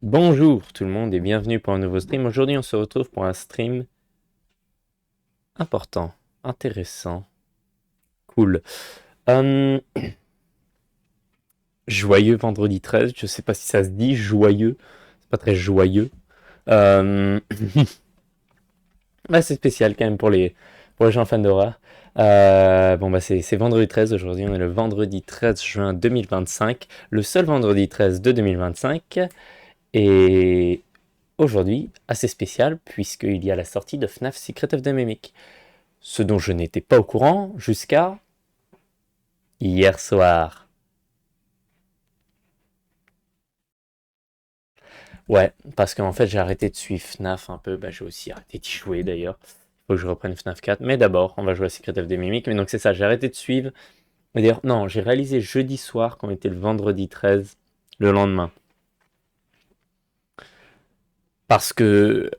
Bonjour tout le monde et bienvenue pour un nouveau stream. Aujourd'hui on se retrouve pour un stream important, intéressant, cool. Hum, Joyeux vendredi 13, je sais pas si ça se dit joyeux, c'est pas très joyeux. Hum, c'est spécial quand même pour les gens fans d'horreur. C'est vendredi 13 aujourd'hui, on est le vendredi 13 juin 2025, le seul vendredi 13 de 2025. Et aujourd'hui, assez spécial puisqu'il y a la sortie de FNAF Secret of the Mimic. Ce dont je n'étais pas au courant jusqu'à hier soir. Ouais, parce qu'en fait j'ai arrêté de suivre FNAF un peu, j'ai aussi arrêté d'y jouer d'ailleurs. Il faut que je reprenne FNAF 4, mais d'abord on va jouer à Secret of the Mimic. Mais donc c'est ça, j'ai arrêté de suivre. Et d'ailleurs, non, j'ai réalisé jeudi soir qu'on était le vendredi 13, le lendemain. Parce que,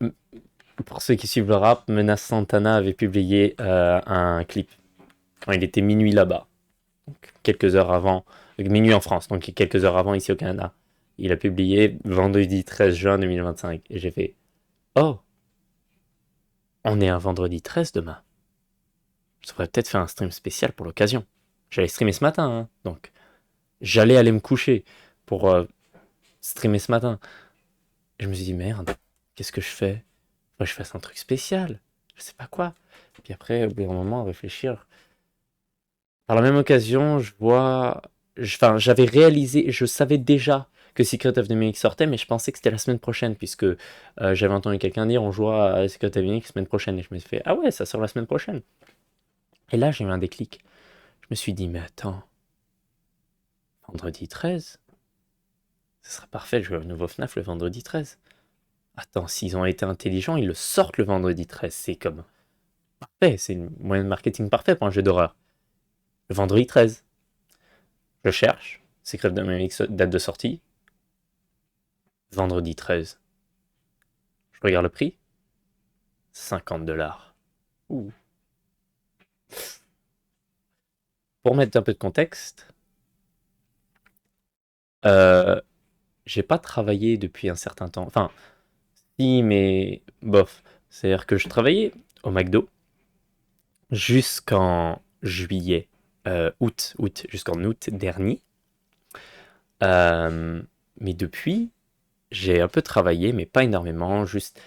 pour ceux qui suivent le rap, Menace Santana avait publié un clip quand il était minuit là-bas. Donc, quelques heures avant, minuit en France, donc quelques heures avant ici au Canada. Il a publié vendredi 13 juin 2025. Et j'ai fait oh, on est un vendredi 13 demain. Je devrais peut-être faire un stream spécial pour l'occasion. J'allais streamer ce matin, hein, donc j'allais aller me coucher pour streamer ce matin. Et je me suis dit merde, qu'est-ce que je fais? Faudrait que je fasse un truc spécial. Je sais pas quoi. Et puis après, au bout d'un moment, à réfléchir. Par la même occasion, je vois. J'avais réalisé, je savais déjà que Secret of the Mimic sortait, mais je pensais que c'était la semaine prochaine, puisque j'avais entendu quelqu'un dire on jouera à Secret of the Mimic semaine prochaine, et je me suis fait ah ouais, ça sort la semaine prochaine. Et là, j'ai eu un déclic. Je me suis dit, mais attends, vendredi 13, ce serait parfait de jouer au nouveau FNAF le vendredi 13. Attends, s'ils ont été intelligents, ils le sortent le vendredi 13. C'est comme parfait, c'est une moyen de marketing parfait pour un jeu d'horreur. Le vendredi 13. Je cherche, Secret of the Mimic date de sortie, vendredi 13. Je regarde le prix, 50 $. Ouh. Pour mettre un peu de contexte, euh, j'ai pas travaillé depuis un certain temps. Enfin, si, mais bof. C'est-à-dire que je travaillais au McDo jusqu'en juillet, jusqu'en août dernier. Euh, mais depuis, j'ai un peu travaillé, mais pas énormément, juste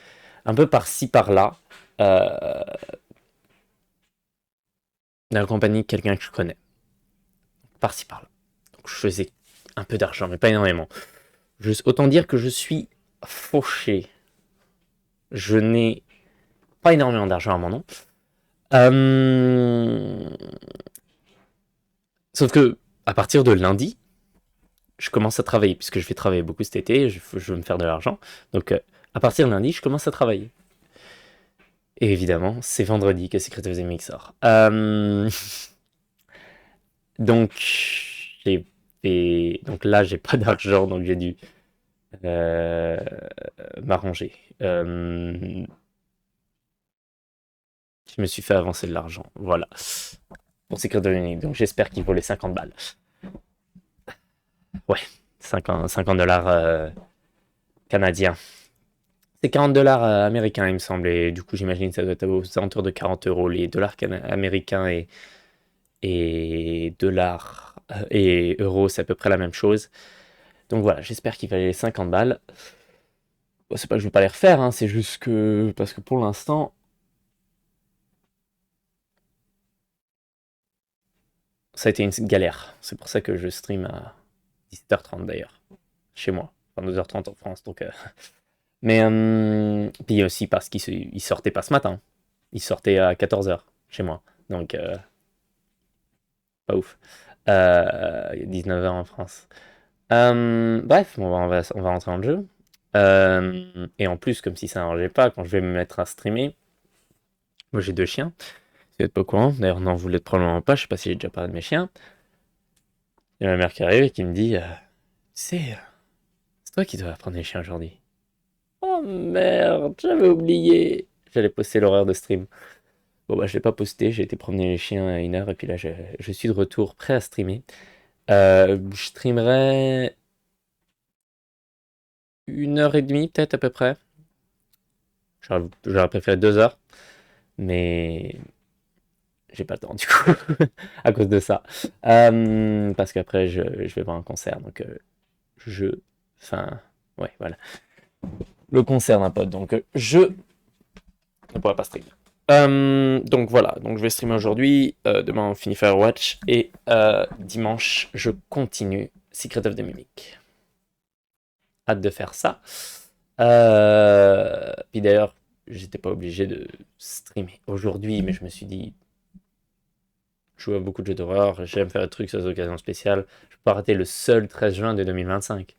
un peu par-ci, par-là, euh, dans la compagnie de quelqu'un que je connais. Par-ci, par-là. Donc je faisais un peu d'argent, mais pas énormément. Autant dire que je suis fauché. Je n'ai pas énormément d'argent à mon nom. Euh, Sauf que, à partir de lundi, je commence à travailler, puisque je vais travailler beaucoup cet été, je veux me faire de l'argent. Donc, à partir de lundi, je commence à travailler. Et évidemment, c'est vendredi que Secret of the Mix sort. Donc, donc là, j'ai pas d'argent, donc j'ai dû euh, m'arranger. Je me suis fait avancer de l'argent. Voilà. Pour Secret of the Mix. Donc, j'espère qu'il vaut les 50 balles. Ouais, 50 $ canadiens. C'est 40 $ américains, il me semble. Et du coup, j'imagine que ça doit être aux alentours de 40 € les dollars américains et dollars et euros, c'est à peu près la même chose. Donc voilà, j'espère qu'il valait les 50 balles. Bon, c'est pas que je vais pas les refaire, hein, c'est juste que. Parce que pour l'instant, ça a été une galère. C'est pour ça que je stream à 17h30 d'ailleurs, chez moi. Enfin, 2h30 en France, donc. Mais puis aussi parce qu'il sortait pas ce matin. Il sortait à 14h chez moi. Donc, pas ouf. 19h en France. Bref, on va rentrer dans le jeu. Et en plus, comme si ça n'arrangeait pas, quand je vais me mettre à streamer, moi j'ai deux chiens. Vous n'êtes pas au courant. D'ailleurs, non, vous l'êtes probablement pas. Je sais pas si j'ai déjà parlé de mes chiens. Il y a ma mère qui arrive et qui me dit c'est toi qui dois apprendre les chiens aujourd'hui. Oh merde, j'avais oublié. J'allais poster l'horaire de stream. Bon, je l'ai pas posté. J'ai été promener les chiens à 1 heure et puis là, je suis de retour prêt à streamer. Je streamerai 1h30 peut-être à peu près. J'aurais préféré 2 heures, mais j'ai pas le temps du coup, à cause de ça. Parce qu'après, je vais voir un concert, donc enfin, ouais, voilà. Le concert d'un pote, donc je ne pourrais pas streamer. Donc voilà, donc je vais streamer aujourd'hui, demain on finit Firewatch, et dimanche je continue Secret of the Mimic. Hâte de faire ça. Puis d'ailleurs, j'étais pas obligé de streamer aujourd'hui, mais je me suis dit, je joue à beaucoup de jeux d'horreur, j'aime faire des trucs sur des occasions spéciales, je peux pas rater le seul 13 juin de 2025.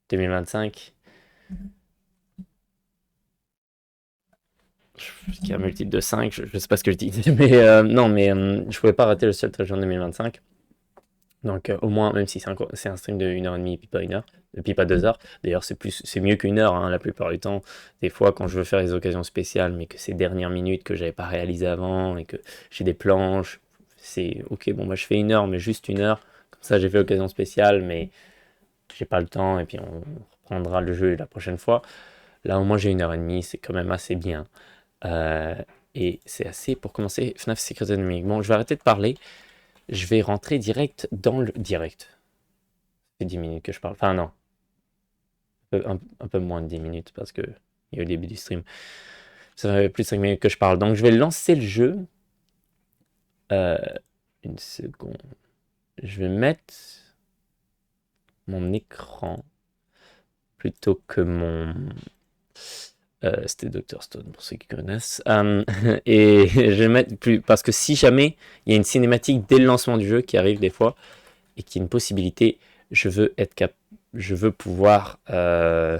2025, qui est un multiple de 5, je sais pas ce que je dis, mais non, mais je pouvais pas rater le seul 13 juin 2025. Donc au moins, même si c'est un stream de 1h30 et puis pas 1 heure, et puis pas 2 heures. D'ailleurs, c'est mieux qu'1 heure hein, la plupart du temps. Des fois, quand je veux faire des occasions spéciales, mais que c'est dernière minute que j'avais pas réalisé avant et que j'ai des planches, c'est ok. Bon, moi je fais 1 heure, mais juste 1 heure. Comme ça, j'ai fait l'occasion spéciale, mais j'ai pas le temps et puis on reprendra le jeu la prochaine fois. Là, au moins, j'ai 1h30, c'est quand même assez bien. Et c'est assez pour commencer FNAF Secret Enemy. Bon, je vais arrêter de parler. Je vais rentrer direct dans le direct. C'est 10 minutes que je parle. Enfin, non. Un peu moins de 10 minutes parce que il y a eu le début du stream. Ça fait plus de 5 minutes que je parle. Donc, je vais lancer le jeu. Une seconde. Je vais mettre mon écran plutôt que mon. C'était Dr. Stone pour ceux qui connaissent. Et je vais mettre plus. Parce que si jamais il y a une cinématique dès le lancement du jeu qui arrive des fois et qui est une possibilité, je veux pouvoir. Je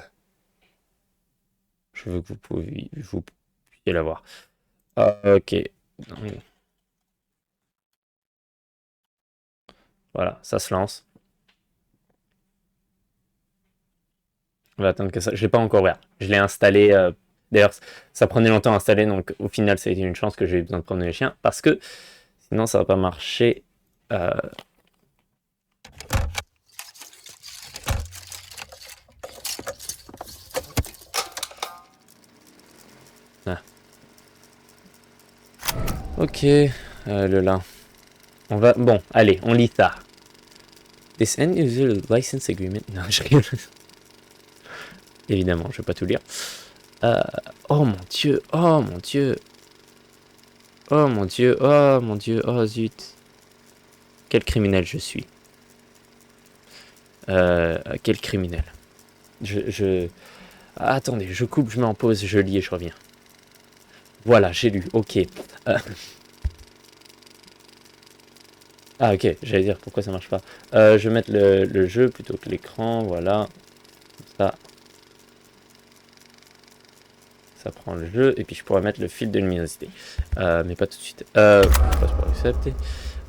veux que vous puissiez la voir. Ok. Voilà, ça se lance. On va attendre que ça. Je l'ai pas encore ouvert. Je l'ai installé. D'ailleurs, ça prenait longtemps à installer, donc au final, ça a été une chance que j'ai eu besoin de promener les chiens parce que sinon, ça va pas marcher. Ah. Ok, le là. On va. Bon, allez, on lit ça. This end user license agreement. Non, je rigole. Évidemment, je vais pas tout lire. Oh mon dieu, oh mon dieu. Oh mon dieu, oh mon dieu, oh zut. Quel criminel je suis. Quel criminel. Attendez, je coupe, je mets en pause, je lis et je reviens. Voilà, j'ai lu, ok. Ah ok, j'allais dire pourquoi ça marche pas. Je vais mettre le jeu plutôt que l'écran, voilà. Ça prend le jeu, et puis je pourrais mettre le fil de luminosité. Mais pas tout de suite. Je passe pour accepter.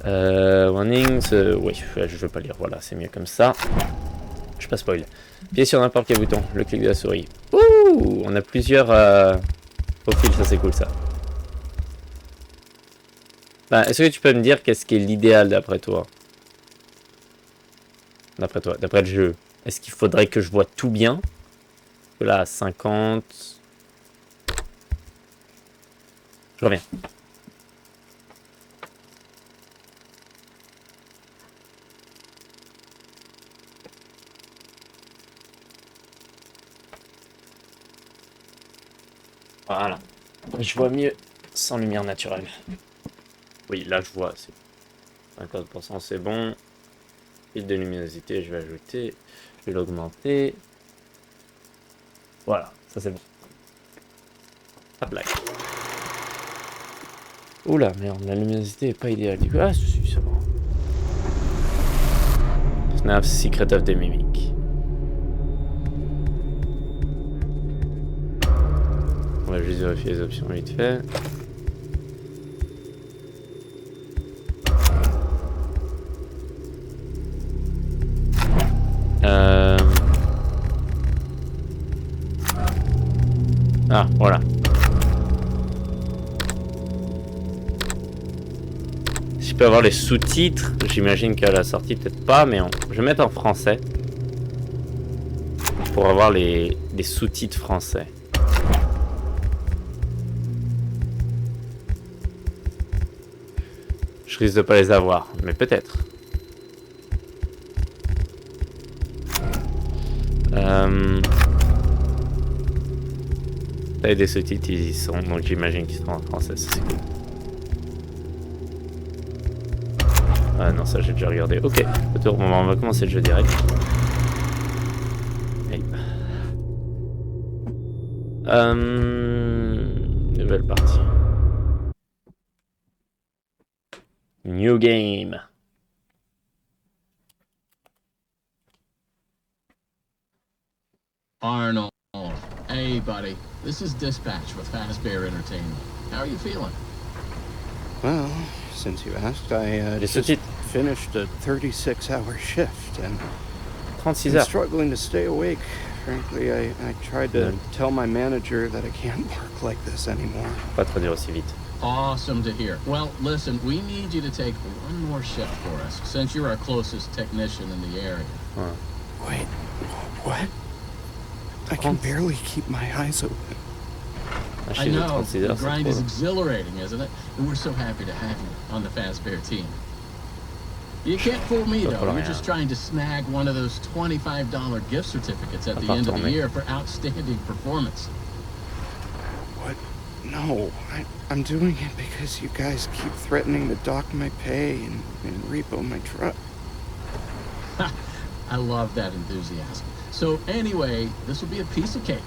Warnings, oui, je veux pas lire, voilà, c'est mieux comme ça. Je pas spoil. Pied sur n'importe quel bouton, le clic de la souris. Ouh, on a plusieurs profils, ça c'est cool ça. Bah, est-ce que tu peux me dire qu'est-ce qui est l'idéal d'après toi? D'après le jeu. Est-ce qu'il faudrait que je vois tout bien? Là, 50... Je reviens. Voilà. Je vois mieux sans lumière naturelle. Oui, là je vois. 50% c'est bon. Fil de luminosité, je vais ajouter. Je vais l'augmenter. Voilà, ça c'est bon. Pas blague. Oula, merde, la luminosité est pas idéale. Du coup, ah, c'est bon. FNAF Secret of the Mimic. On va juste vérifier les options vite fait. Ah, voilà. Si je peux avoir les sous-titres, j'imagine qu'à la sortie, peut-être pas, mais je vais mettre en français. pour avoir les sous-titres français. Je risque de pas les avoir, mais peut-être. Là, des sous-titres, ils y sont, donc j'imagine qu'ils seront en français, c'est cool. Ah non, ça j'ai déjà regardé. Ok, retour, on va commencer le jeu direct. Hey. Nouvelle partie. New game. Arnold. Hey, buddy. This is Dispatch with Fazbear Entertainment. How are you feeling? Well, since you asked, I just finished a 36-hour shift, and 36 I'm heures. struggling to stay awake. Frankly, I tried to tell my manager that I can't work like this anymore. Pas traduire aussi vite. Awesome to hear. Well, listen, we need you to take one more shift for us, since you're our closest technician in the area. Ouais. Wait, what? I can barely keep my eyes open. I know, the grind is exhilarating, isn't it? And we're so happy to have you on the Fazbear team. You can't fool me, though. You're just trying to snag one of those $25 gift certificates at the end of the year for outstanding performance. What? No, I'm doing it because you guys keep threatening to dock my pay and repo my truck. I love that enthusiasm. So anyway, this will be a piece of cake.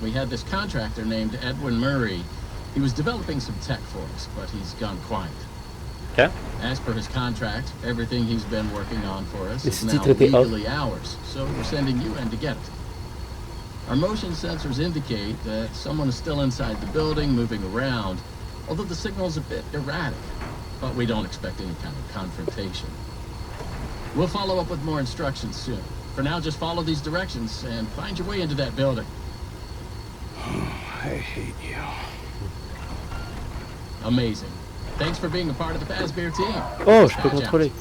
We had this contractor named Edwin Murray. He was developing some tech for us, but he's gone quiet. Okay. As per his contract, everything he's been working on for us is now legally ours, so we're sending you in to get it. Our motion sensors indicate that someone is still inside the building, moving around, although the signal's a bit erratic. But we don't expect any kind of confrontation. We'll follow up with more instructions soon. For now, just follow these directions and find your way into that building. I hate you. Amazing. Thanks for being a part of the Fazbear team. Oh, je peux contrôler.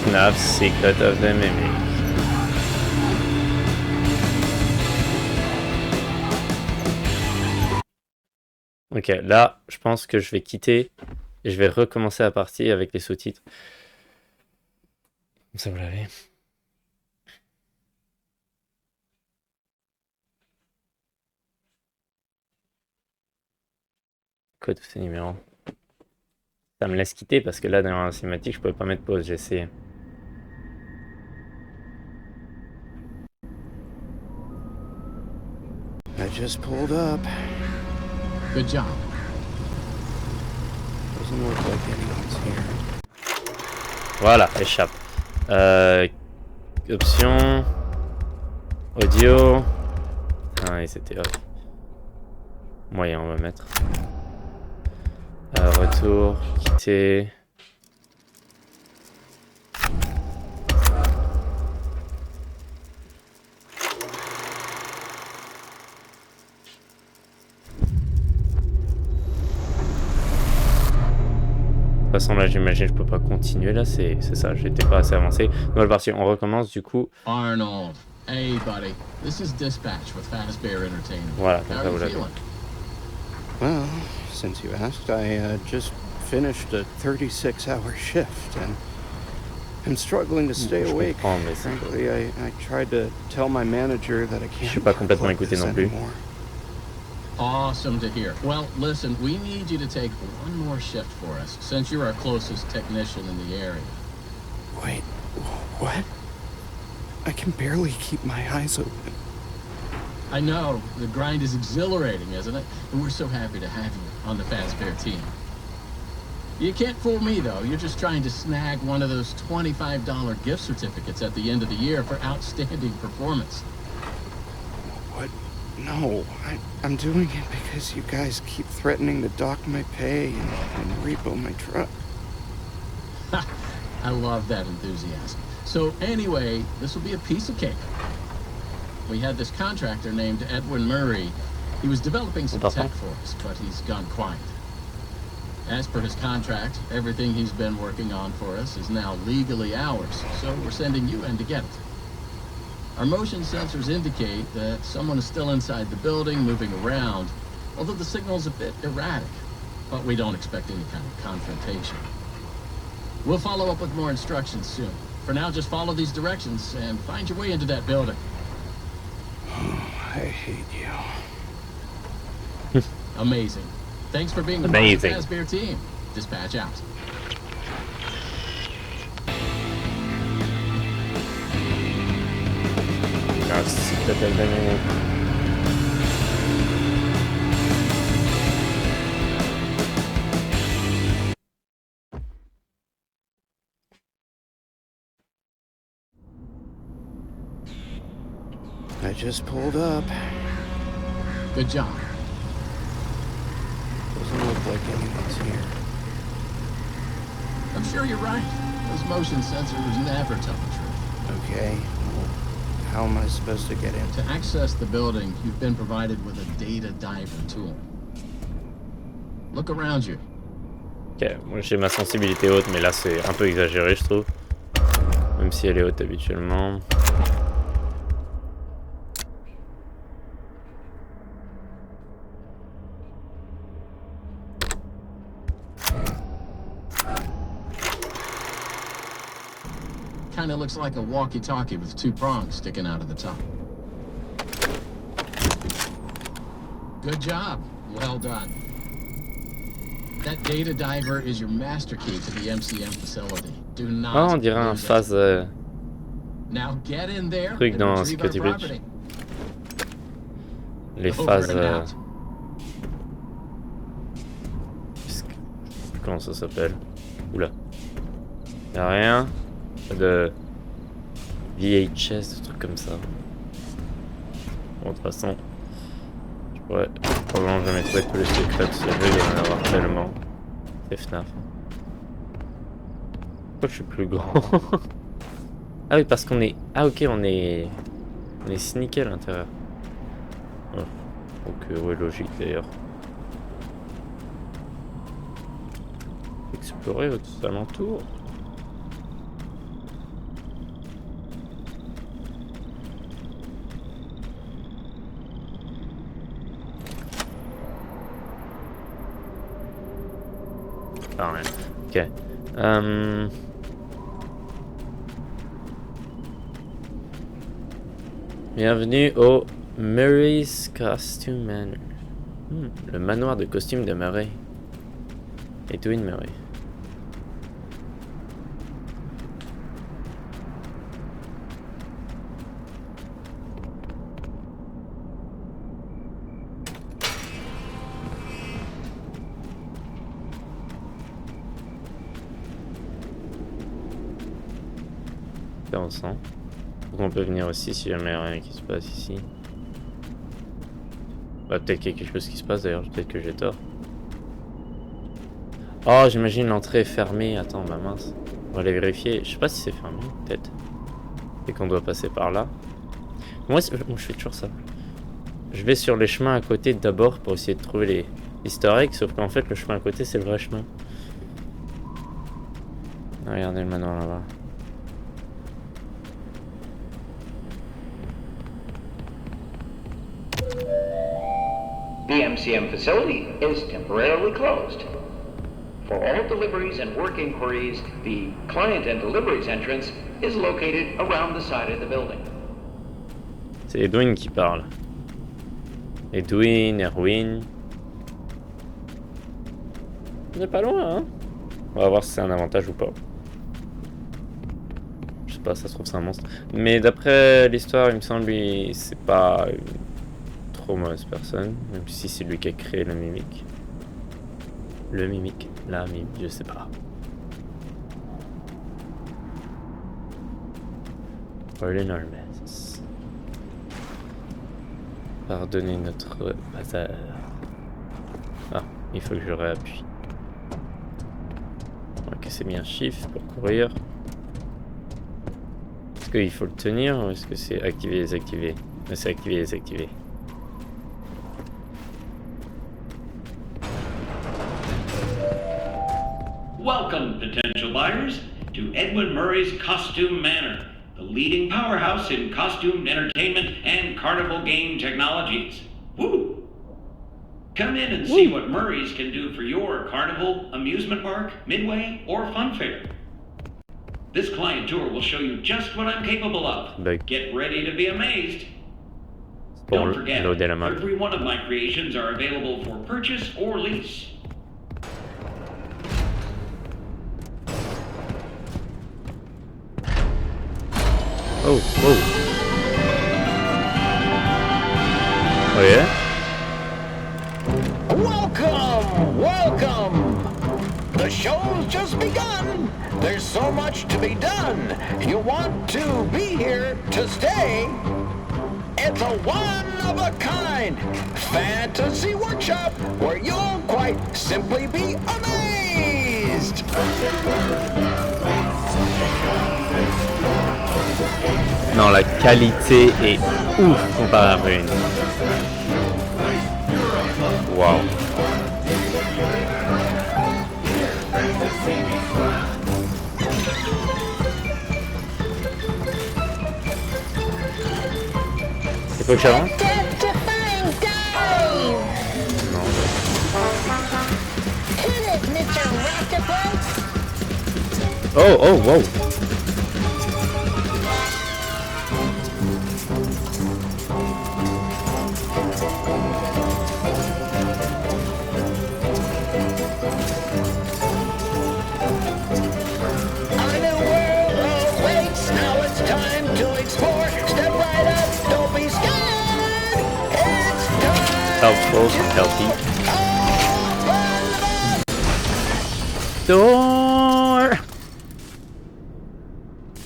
FNAF Secret of the Mimic. Ok, là, je pense que je vais quitter et je vais recommencer la partie avec les sous-titres. Comme ça, vous l'avez. Quoi tous ces numéros? Ça me laisse quitter parce que là, dans la cinématique, je pouvais pas mettre pause. J'ai essayé. I just pulled up. Good job. Doesn't look like anyone's here. Voilà, échappe. Option. Audio. Ah, et c'était off. Moyen, on va mettre. Retour, quitter. De toute façon, là, j'imagine, je peux pas continuer. Là, c'est ça, j'étais pas assez avancé. Nouvelle partie, on recommence du coup. Arnold, hey buddy, this is Dispatch with Fazbear Entertainment. Voilà, How are you feeling? Well, since you asked, I just finished a 36-hour shift, and I'm struggling to stay awake. Frankly, I tried to tell my manager that I can't. Je suis pas complètement écouté non plus. Awesome to hear. Well, listen, we need you to take one more shift for us, since you're our closest technician in the area. Wait, what? I can barely keep my eyes open. I know, the grind is exhilarating, isn't it? And we're so happy to have you on the Fazbear team. You can't fool me, though. You're just trying to snag one of those $25 gift certificates at the end of the year for outstanding performance. What? No, I'm doing it because you guys keep threatening to dock my pay and repo my truck. I love that enthusiasm. So anyway, this will be a piece of cake. We had this contractor named Edwin Murray. He was developing some tech for us, but he's gone quiet. As per his contract, everything he's been working on for us is now legally ours, so we're sending you in to get it. Our motion sensors indicate that someone is still inside the building, moving around, although the signal's a bit erratic. But we don't expect any kind of confrontation. We'll follow up with more instructions soon. For now, just follow these directions and find your way into that building. I hate you. Amazing. Thanks for being Amazing. part of the Fazbear team. Dispatch out. Merci peut-être Dominique. I just pulled up. Good job. Doesn't look like anyone's here. I'm sure you're right. Those motion sensors never tell the truth. Okay, well, how am I supposed to get in? To access the building, you've been provided with a data diver tool. Look around you. Ok, moi j'ai ma sensibilité haute, mais là c'est un peu exagéré, je trouve. Même si elle est haute habituellement. Kinda looks like a walkie-talkie with two prongs sticking out of the top. Good job. Well done. That data diver is your master key to the MCM facility. Do not. Ah, on dirait un lose it. phase Now get in there truc and dans retrieve our Security Breach. property. Les Over phases. and out. Comment ça s'appelle? Oula. Y'a rien de VHS, de trucs comme ça. Bon, de toute façon, je pourrais probablement jamais trouver tous les secrets de ce jeu, il doit y en avoir tellement. C'est FNAF. Pourquoi je suis plus grand? Ah oui, parce qu'on est... Ah ok, on est sneaké à l'intérieur. Oh. Donc ouais, logique d'ailleurs. Explorer aux alentours. Ah rien. Ok. Bienvenue au Murray's Costume Manor. Le manoir de costumes de Murray. Edwin Murray. Intéressant. Donc on peut venir aussi si jamais il n'y a rien qui se passe ici. Bah peut-être qu'il y a quelque chose qui se passe d'ailleurs, peut-être que j'ai tort. Oh j'imagine l'entrée est fermée, attends bah mince. On va aller vérifier, je sais pas si c'est fermé, peut-être. Et qu'on doit passer par là. Moi je fais toujours ça. Je vais sur les chemins à côté d'abord pour essayer de trouver les easter eggs, sauf qu'en fait le chemin à côté c'est le vrai chemin. Regardez le manoir là-bas. The MCM facility is temporarily closed. For all deliveries and work inquiries, the client and deliveries entrance is located around the side of the building. C'est Edwin qui parle. Edwin, Erwin. On n'est pas loin, hein. On va voir si c'est un avantage ou pas. Je sais pas, ça se trouve c'est un monstre. Mais d'après l'histoire, il me semble lui, c'est pas une trop mauvaise personne. Même si c'est lui qui a créé le mimique. Le mimique, la mime, je sais pas. Orlin Hermes. Pardonnez notre bazar. Ah, il faut que je réappuie. Ok, c'est bien shift pour courir. Est-ce qu'il faut le tenir ou est-ce que c'est activer et désactiver? C'est activer et désactiver. Welcome, potential buyers, to Edwin Murray's Costume Manor, the leading powerhouse in costume entertainment and carnival game technologies. Woo! Come in and see what Murray's can do for your carnival, amusement park, midway, or fun fair. This client tour will show you just what I'm capable of. Get ready to be amazed. Don't forget, every one of my creations are available for purchase or lease. Oh, whoa. Oh yeah? Welcome! Welcome! The show's just begun! There's so much to be done! You want to be here to stay? It's a one-of-a-kind fantasy workshop where you'll quite simply be amazed! Non, la qualité est ouf comparée à Rune. Waouh. Il faut que j'avance? Non. Oh, oh, wow. Helpful, healthy. Door.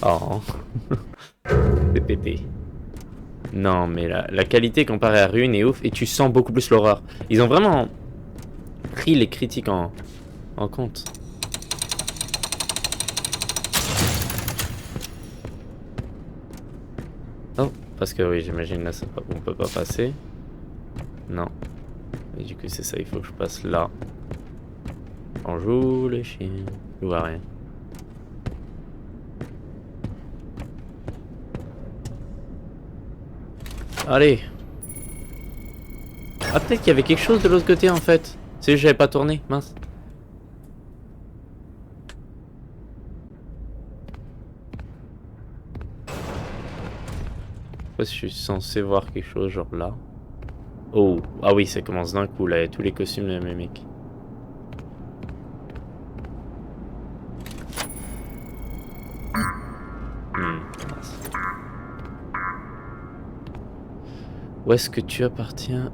Oh. C'est pété. Non mais la qualité comparée à Rune est ouf et tu sens beaucoup plus l'horreur. Ils ont vraiment pris les critiques en compte. Oh, parce que oui j'imagine là on peut pas passer. Non. Et du coup c'est ça, il faut que je passe là. Bonjour les chiens. Je vois rien. Allez. Ah peut-être qu'il y avait quelque chose de l'autre côté en fait. C'est juste que j'avais pas tourné, mince. Je sais pas si je suis censé voir quelque chose genre là. Oh, ah oui, ça commence d'un coup, là, tous les costumes de mes mecs. Où est-ce que tu appartiens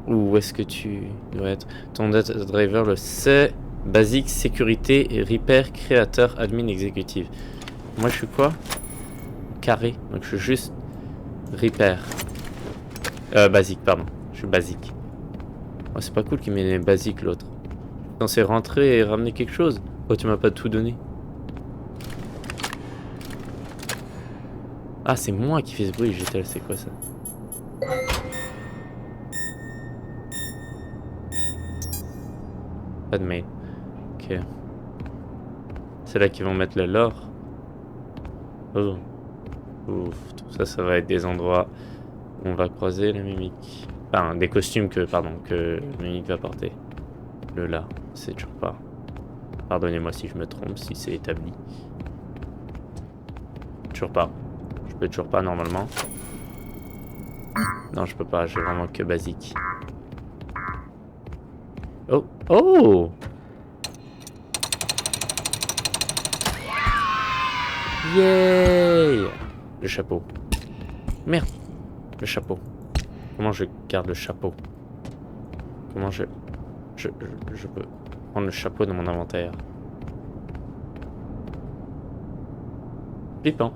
où est-ce que tu dois être? Ton data driver le sait. Basique, sécurité, et repair, créateur, admin, exécutif. Moi, je suis quoi? Carré, donc je suis juste repair. Basique, pardon. Je suis basique. Oh, c'est pas cool qu'il m'ait basique l'autre. Je suis censé rentrer et ramener quelque chose. Oh, tu m'as pas tout donné. Ah, c'est moi qui fais ce bruit. J'étais là, c'est quoi ça? Pas de mail. Ok. C'est là qu'ils vont mettre le lore. Oh. Ouf, tout ça, ça va être des endroits où on va croiser la mimique. Enfin, des costumes que mimique va porter. Le là, c'est toujours pas. Pardonnez-moi si je me trompe, si c'est établi. Toujours pas. Je peux toujours pas normalement. Non, je peux pas, j'ai vraiment que basique. Oh! Oh! Yay! Le chapeau. Merde! Le chapeau. Comment je garde le chapeau? Comment je peux prendre le chapeau dans mon inventaire? Flippant.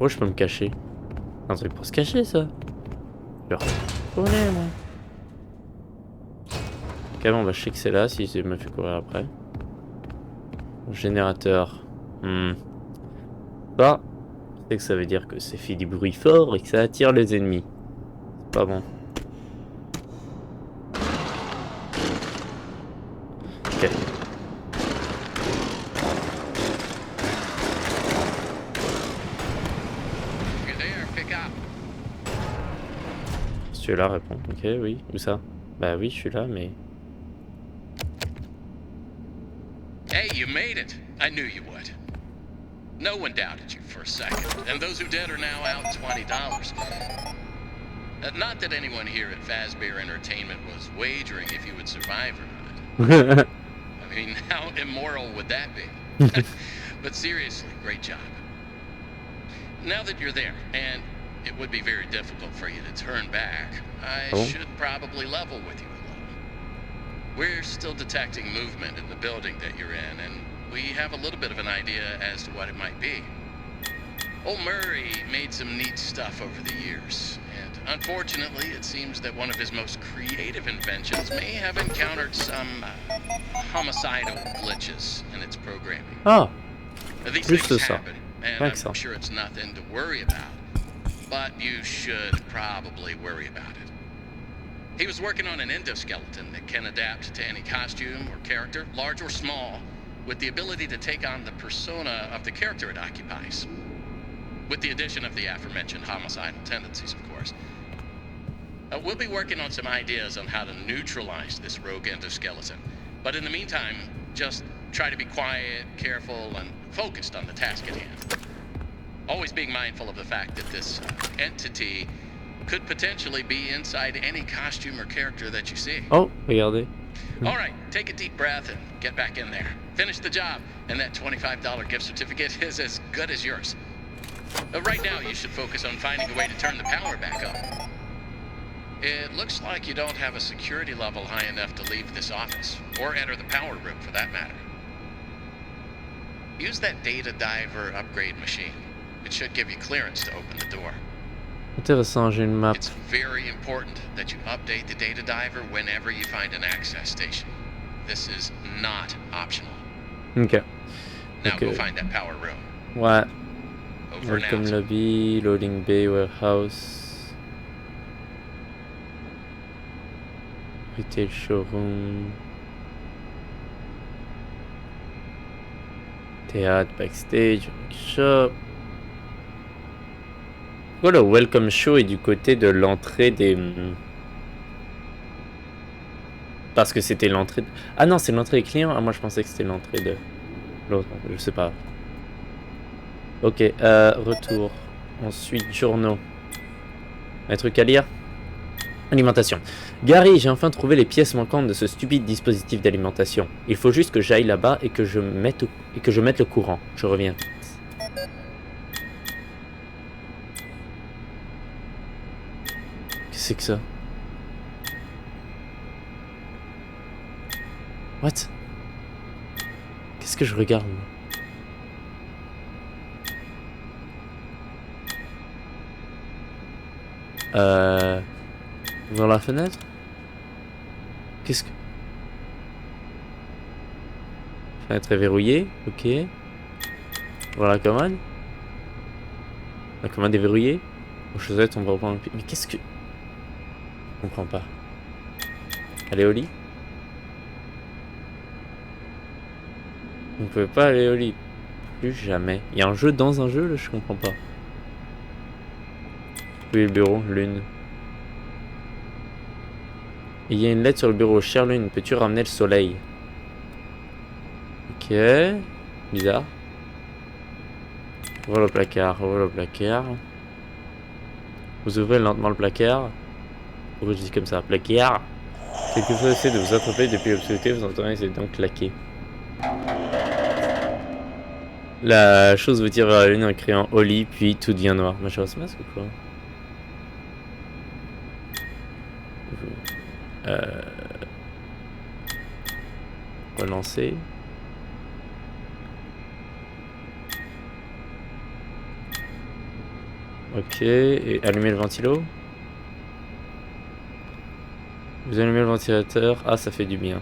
Oh, je peux me cacher. Un truc pour se cacher, ça. Je vais retourner, moi. Ok, bon, bah, je sais que c'est là, si je me fais courir après. Générateur. Ça, je sais que ça veut dire que c'est fait du bruit fort et que ça attire les ennemis. C'est pas bon. escaliers. You're there, pick up. Si tu es là, réponds. Ok, oui. Où ça? Bah oui, je suis là, mais... Hey, you made it. I knew you would. No one doubted you for a second, and those who did are now out $20. Not that anyone here at Fazbear Entertainment was wagering if you would survive or not. I mean, how immoral would that be? But seriously, great job. Now that you're there, and it would be very difficult for you to turn back, I should probably level with you a little. We're still detecting movement in the building that you're in, and we have a little bit of an idea as to what it might be. Old Murray made some neat stuff over the years, and unfortunately it seems that one of his most creative inventions may have encountered some homicidal glitches in its programming. Ah, These juste things ça. happen, and Rien que ça. I'm sure it's nothing to worry about, but you should probably worry about it. He was working on an endoskeleton that can adapt to any costume or character, large or small, with the ability to take on the persona of the character it occupies. With the addition of the aforementioned homicidal tendencies, of course. We'll be working on some ideas on how to neutralize this rogue endoskeleton. But in the meantime, just try to be quiet, careful, and focused on the task at hand. Always being mindful of the fact that this entity could potentially be inside any costume or character that you see. Oh, regardez. All right, take a deep breath and get back in there. Finish the job, and that $25 gift certificate is as good as yours. Right now, you should focus on finding a way to turn the power back up. It looks like you don't have a security level high enough to leave this office, or enter the power room for that matter. Use that data diver upgrade machine. It should give you clearance to open the door. Intéressant, j'ai une map. It's very important that you update the data diver whenever you find an access station. This is not optional. Ok. Now Okay. go find that power room. Ouais. Over and Welcome out. lobby, loading bay, warehouse. Retail showroom. Théâtre, backstage, workshop. Pourquoi le welcome show est du côté de l'entrée des... Parce que c'était l'entrée... Ah non, c'est l'entrée des clients. Ah, moi je pensais que c'était l'entrée de l'autre. Je sais pas. Ok, retour. Ensuite, journaux. Un truc à lire. Alimentation. Gary, j'ai enfin trouvé les pièces manquantes de ce stupide dispositif d'alimentation. Il faut juste que j'aille là-bas et que je mette le courant. Je reviens. Qu'est-ce que c'est que ça? What? Qu'est-ce que je regarde? Ouvrir la fenêtre? Qu'est-ce que... Fenêtre est verrouillée, ok. Ouvrir la commode. La commode est verrouillée. Aux chaussettes, on va reprendre le pied. Mais qu'est-ce que... Je comprends pas. Aller au lit? On ne peut pas aller au lit. Plus jamais. Il y a un jeu dans un jeu, là, je comprends pas. Oui, le bureau, Lune. Il y a une lettre sur le bureau. Chère Lune, peux-tu ramener le soleil? Ok. Bizarre. Ouvre le placard, ouvre le placard. Vous ouvrez lentement le placard. Pourquoi je dis comme ça? Placard. Quelque chose essaie de vous attraper depuis l'obscurité, vous entendez, c'est donc claquer. La chose vous tire vers la lune en criant au lit, puis tout devient noir. Majora's Mask ou quoi? Relancer. Ok, et allumer le ventilo. Vous allumez le ventilateur. Ah, ça fait du bien.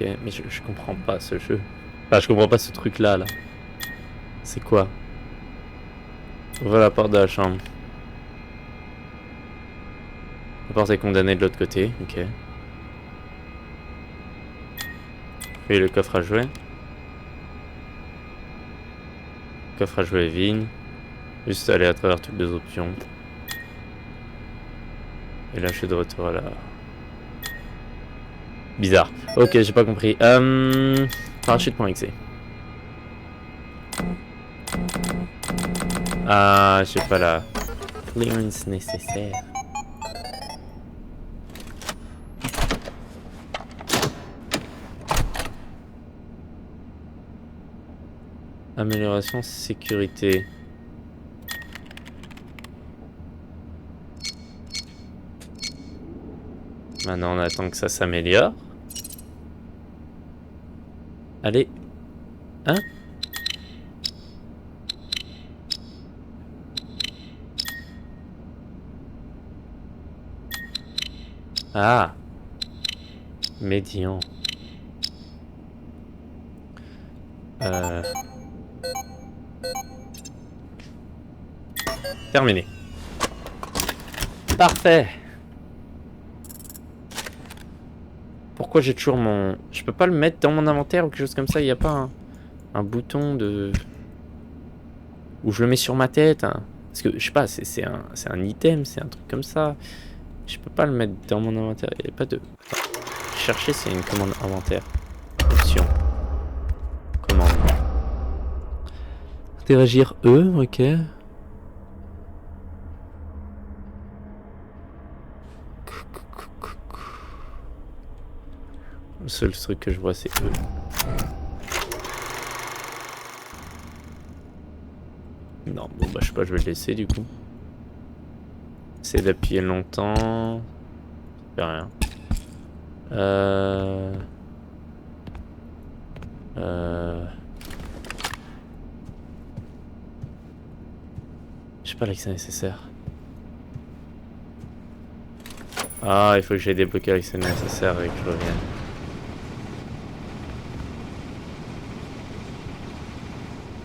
Ok, mais je comprends pas ce jeu. Enfin, je comprends pas ce truc là. C'est quoi? Ouvre la porte de la chambre. La porte est condamnée de l'autre côté. Ok. Oui, le coffre à jouer. Coffre à jouer vide. Juste aller à travers toutes les options. Et là, je suis de retour à la... Bizarre. Ok, j'ai pas compris. Parachute.exe. Ah, j'ai pas la clearance nécessaire. Amélioration sécurité. Maintenant, on attend que ça s'améliore. Allez. Hein? Ah. Médian. Terminé. Parfait. Pourquoi j'ai toujours mon... Je peux pas le mettre dans mon inventaire ou quelque chose comme ça? Il n'y a pas un bouton de... Où je le mets sur ma tête hein. Parce que, je sais pas, c'est un item, c'est un truc comme ça. Je peux pas le mettre dans mon inventaire. Il n'y a pas de... Attends. Chercher, c'est une commande inventaire. Option. Commande. Interagir E, ok. Le seul truc que je vois, c'est E. Non, bon bah je sais pas, je vais le laisser du coup. C'est d'appuyer longtemps. Ça fait rien. Je sais pas l'accès nécessaire. Ah, il faut que j'aille débloquer l'accès nécessaire et que je revienne.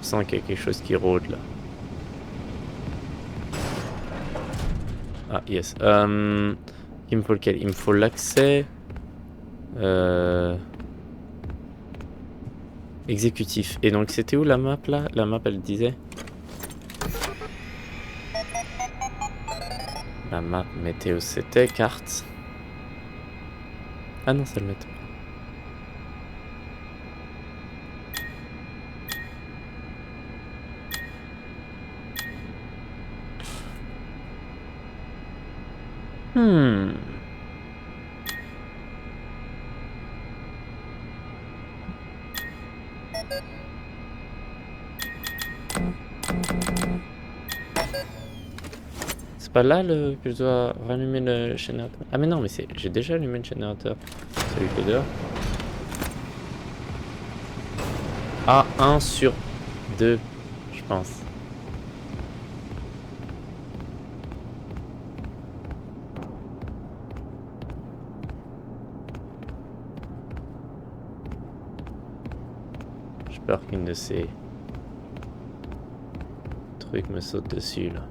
Je sens qu'il y a quelque chose qui rôde là. Ah, yes. Il me faut lequel? Il me faut l'accès. Exécutif. Et donc, c'était où la map là? La map, elle disait. La map météo, c'était carte. Ah non, c'est le météo. C'est pas là que je dois rallumer le générateur. Ah mais non, mais j'ai déjà allumé le générateur. Celui qui est dehors. Ah, 1 sur 2, je pense. J'ai peur qu'une de ces trucs me saute dessus là.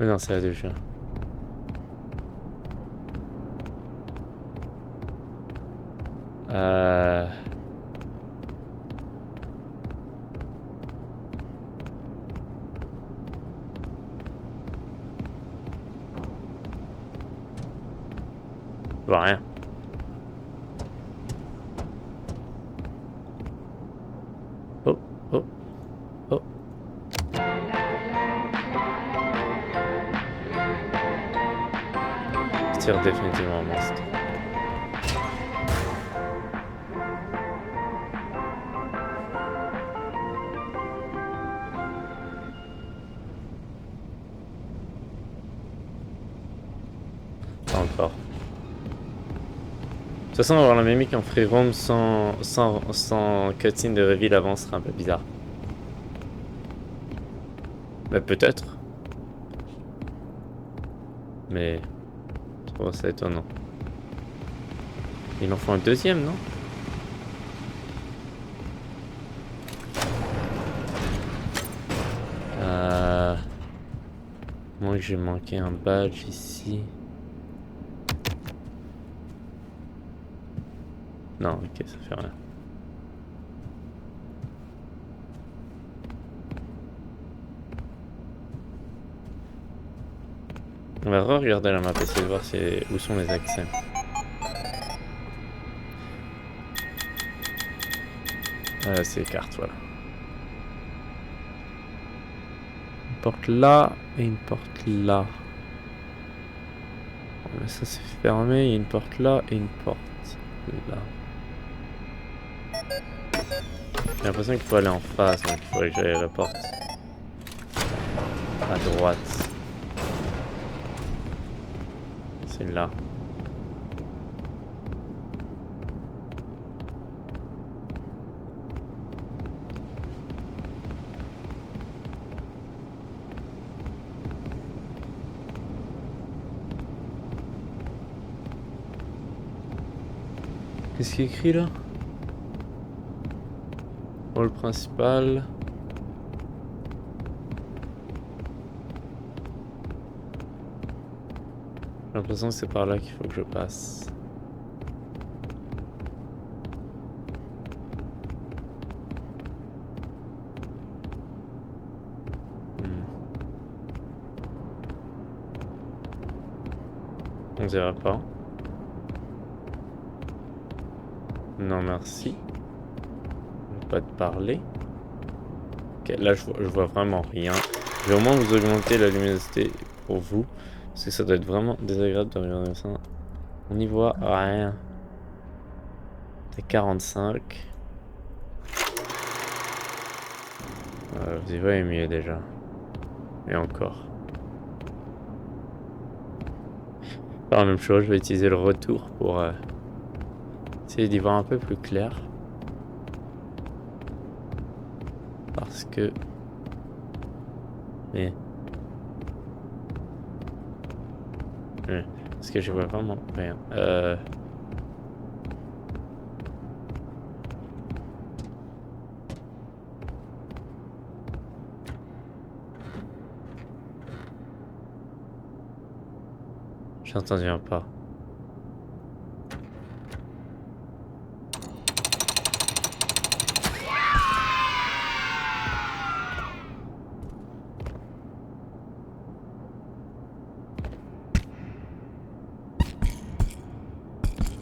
Mais non, c'est la déjà. Je vois rien. Oh, oh, oh. Je tire définitivement un monstre. Pas encore. toute façon, avoir la mimique en free roam sans cutscene de reveal avant serait un peu bizarre. Bah peut-être. Mais je trouve ça étonnant. Il en faut un deuxième, non? Moi j'ai manqué un badge ici. Non, ok, ça fait rien. On va re-regarder la map, essayer de voir où sont les accès. C'est les cartes, voilà. Une porte là et une porte là. Mais ça c'est fermé, il y a une porte là et une porte là. J'ai l'impression qu'il faut aller en face, donc il faudrait que j'aille à la porte à droite. C'est là. Qu'est-ce qui est écrit là? Hall principal. J'ai l'impression que c'est par là qu'il faut que je passe. On dirait pas. Non merci. Pas de parler. Ok, là je vois vraiment rien. Je vais au moins vous augmenter la luminosité pour vous. Parce que ça doit être vraiment désagréable de regarder ça. On n'y voit rien. C'est 45. Vous y voyez mieux déjà. Et encore. Pas la même chose, je vais utiliser le retour pour essayer d'y voir un peu plus clair. Parce que... Parce que je vois vraiment rien. J'ai entendu un pas.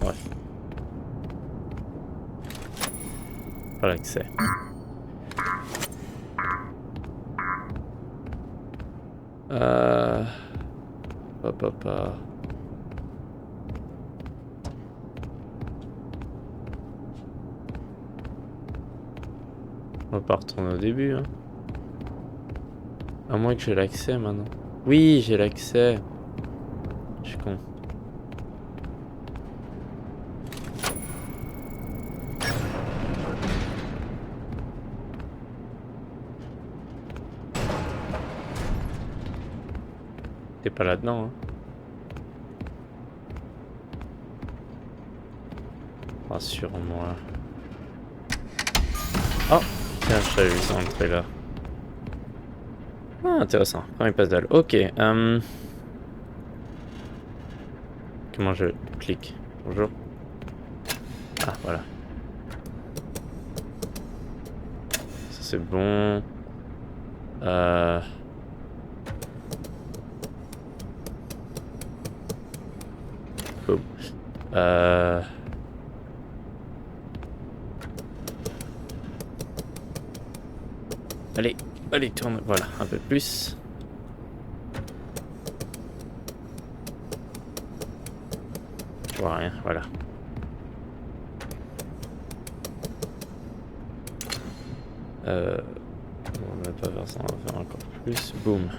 Bref. Pas l'accès. Papa. On va pas retourner au début, hein. À moins que j'ai l'accès maintenant. Oui, j'ai l'accès. Je suis con. T'es pas là-dedans, hein. Rassure-moi. Oh, tiens, je savais vu ça dans le trailer. Ah, intéressant. Premier puzzle. Ok. Comment je clique? Bonjour. Ah, voilà. Ça c'est bon. Cool. Allez, tourne, voilà, un peu plus. Je vois rien, voilà. On va pas faire ça, on va faire encore plus. Boum.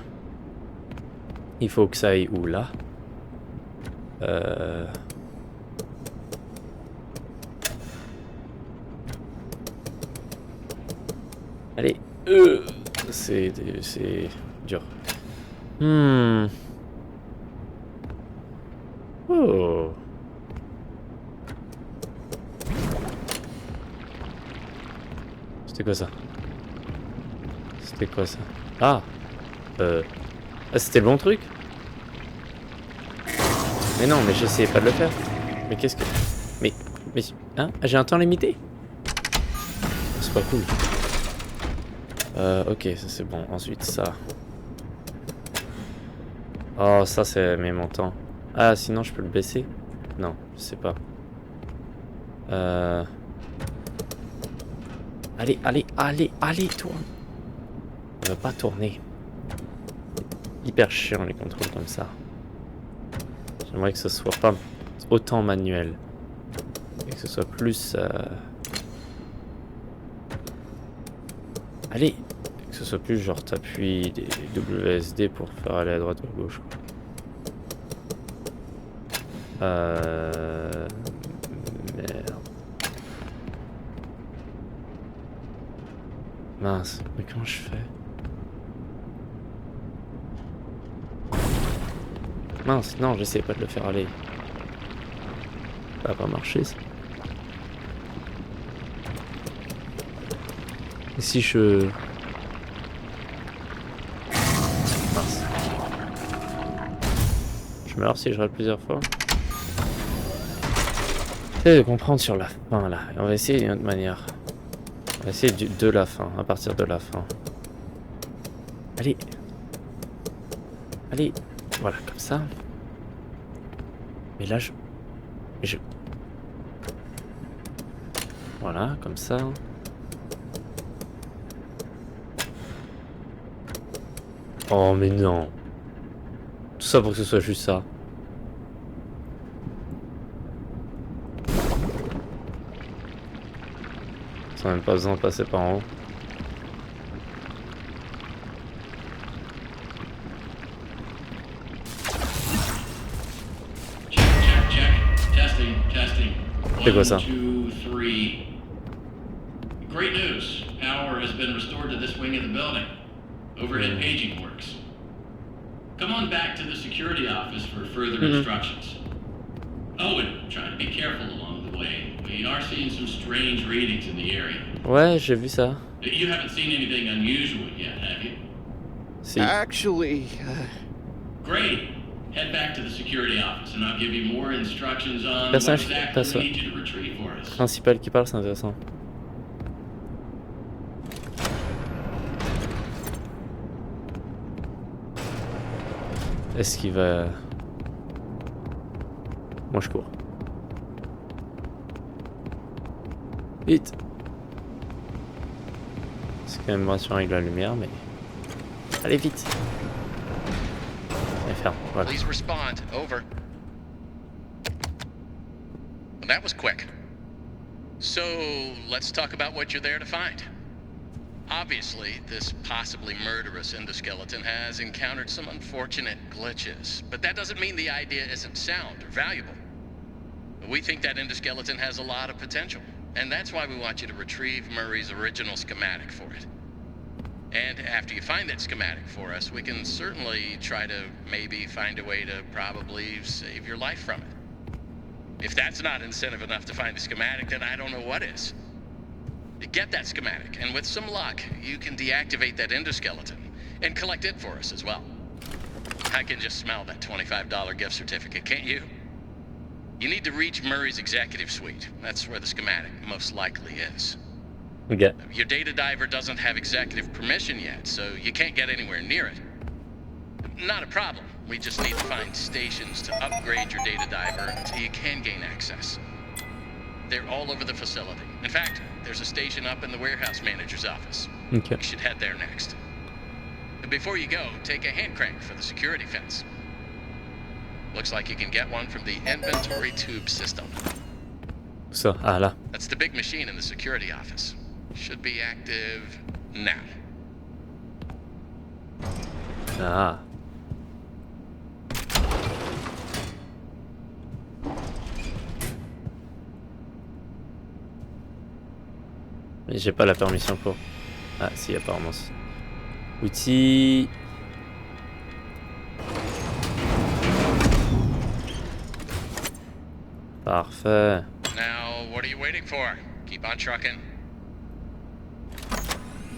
Il faut que ça aille où là? Allez. C'est dur. Oh. C'était quoi ça? C'était quoi ça? Ah. Ah, c'était le bon truc? Mais non, mais j'essayais pas de le faire. Mais qu'est-ce que... Mais... Hein? J'ai un temps limité? C'est pas cool. Ok, ça c'est bon. Ensuite, ça. Oh, ça c'est mes montants. Ah, sinon je peux le baisser? Non, je sais pas. Allez, tourne. On va pas tourner. Hyper chiant les contrôles comme ça. J'aimerais que ce soit pas autant manuel. Et que ce soit plus... Allez, que ce soit plus genre t'appuies des WSD pour faire aller à droite ou à gauche. Merde. Mince, mais comment je fais? Mince, non, j'essaie pas de le faire aller. Ça va pas marcher ça. Et si je... Mince. Je meurs si je rate plusieurs fois. J'essaie de comprendre sur la fin là. Et on va essayer d'une autre manière. On va essayer de la fin, à partir de la fin. Allez. Allez. Voilà, comme ça. Mais là, je... Voilà, comme ça. Oh, mais non. Tout ça pour que ce soit juste ça. Sans même pas besoin de passer par en haut. C'est quoi ça? 1, 2, 3. Great news. Power has been restored to this wing of the building. Overhead paging works. Come on back to the security office for further instructions. Oh, and try to be careful along the way. We are seeing some strange readings in the area. Ouais, j'ai vu ça. You haven't seen anything unusual yet, have you? Si. Actually, Great. Head back to the security office and I'll give you more instructions on what Personnage exactly we need you to retrieve for us. principal qui parle, c'est intéressant. Est-ce qu'il va... Moi je cours. Vite. C'est quand même rassurant avec la lumière, mais... Allez vite. Et ferme, voilà. Please respond. Over. Well, that was quick. So, let's talk about what you're there to find. Obviously, this possibly murderous endoskeleton has encountered some unfortunate glitches, but that doesn't mean the idea isn't sound or valuable. We think that endoskeleton has a lot of potential, and that's why we want you to retrieve Murray's original schematic for it. And after you find that schematic for us, we can certainly try to maybe find a way to probably save your life from it. If that's not incentive enough to find the schematic, then I don't know what is. Get that schematic, and with some luck, you can deactivate that endoskeleton and collect it for us as well. I can just smell that $25 gift certificate, can't you? You need to reach Murray's executive suite. That's where the schematic most likely is. Okay. Your data diver doesn't have executive permission yet, so you can't get anywhere near it. Not a problem. We just need to find stations to upgrade your data diver until you can gain access. They're all over the facility. In fact, there's a station up in the warehouse manager's office. Okay. You should head there next. But before you go, take a hand crank for the security fence. Looks like you can get one from the inventory tube system. Ça, ah là. That's the big machine in the security office. Should be active now. Ah. Mais j'ai pas la permission pour. Ah si, apparemment. Outils. Parfait. Now, what are you waiting for? Keep on trucking.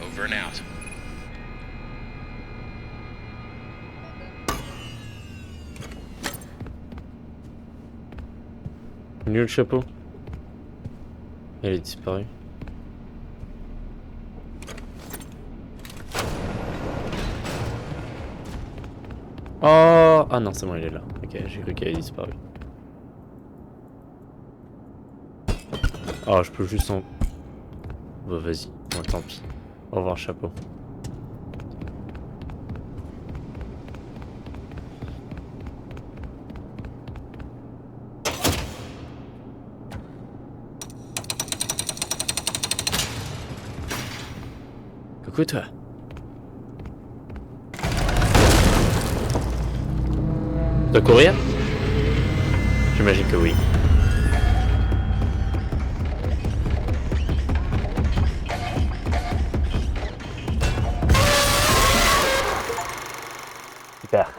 Over and out. Nul le chapeau. Elle est disparue. Oh! Ah non, c'est bon, il est là. Ok, j'ai cru qu'elle avait disparu. Oh, je peux juste en... Bon, vas-y. Bon, tant pis. Au revoir, chapeau. Coucou, toi. Tu dois courir? J'imagine que oui. Super.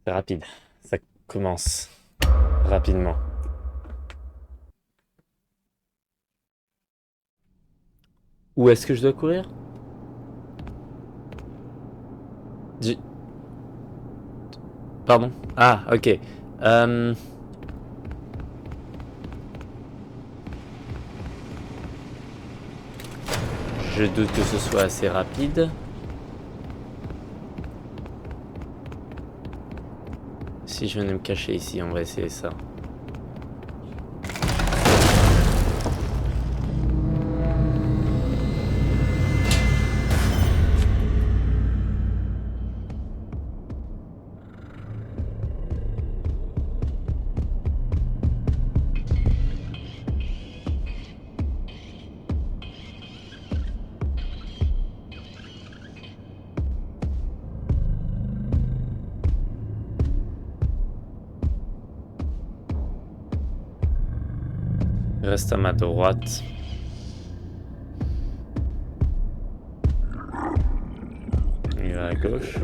C'est rapide. Ça commence rapidement. Où est-ce que je dois courir? Pardon? Ah, ok. Je doute que ce soit assez rapide. Si je venais me cacher ici, on va essayer ça. Reste à ma droite. Il va à gauche.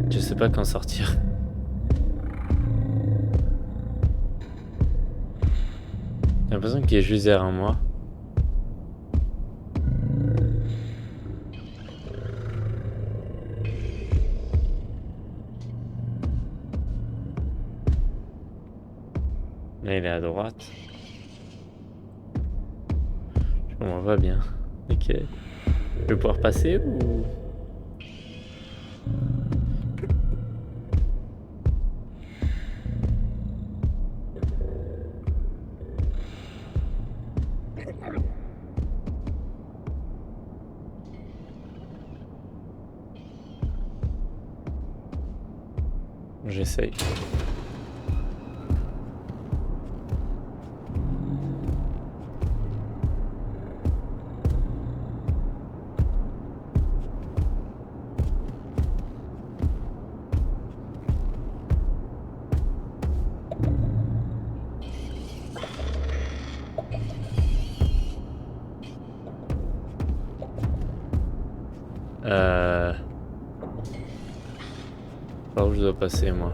Je sais pas quand sortir. J'ai l'impression qu'il est juste derrière moi. Là, il est à droite. Je m'en va bien. Ok. Je vais pouvoir passer ou... J'essaye. Par où je dois passer, moi?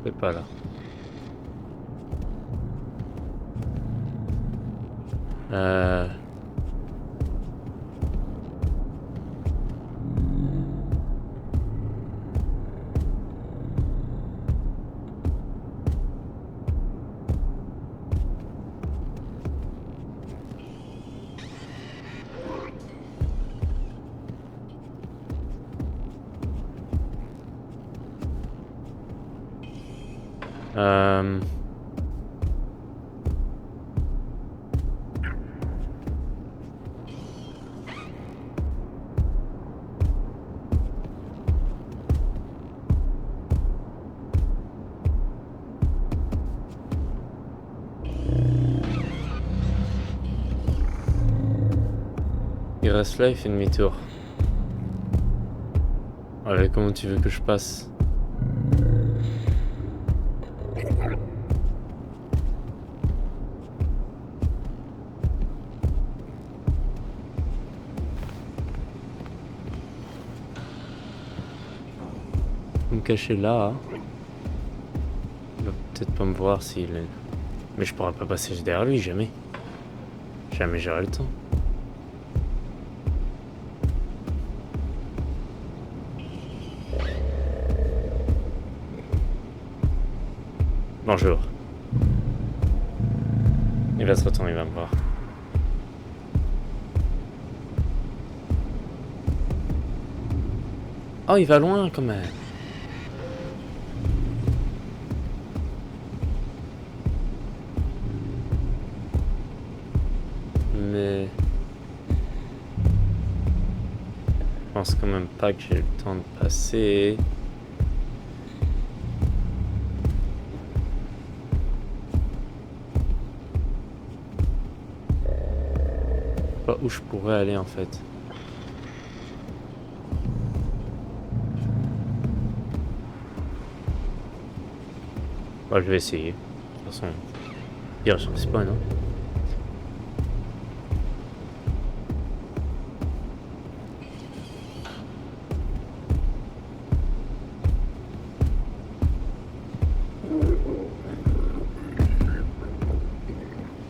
C'est pas là. Euh... Il reste là, il fait demi-tour. Allez, comment tu veux que je passe? Me cacher là. Il va peut-être pas me voir s'il est... Mais je pourrais pas passer derrière lui, jamais. Jamais j'aurai le temps. Bonjour. Il va se retourner, il va me voir. Oh, il va loin quand même. Mais... je pense quand même pas que j'ai le temps de passer. Pas où je pourrais aller en fait. Bah, je vais essayer. De toute façon, pire, je sais pas, non?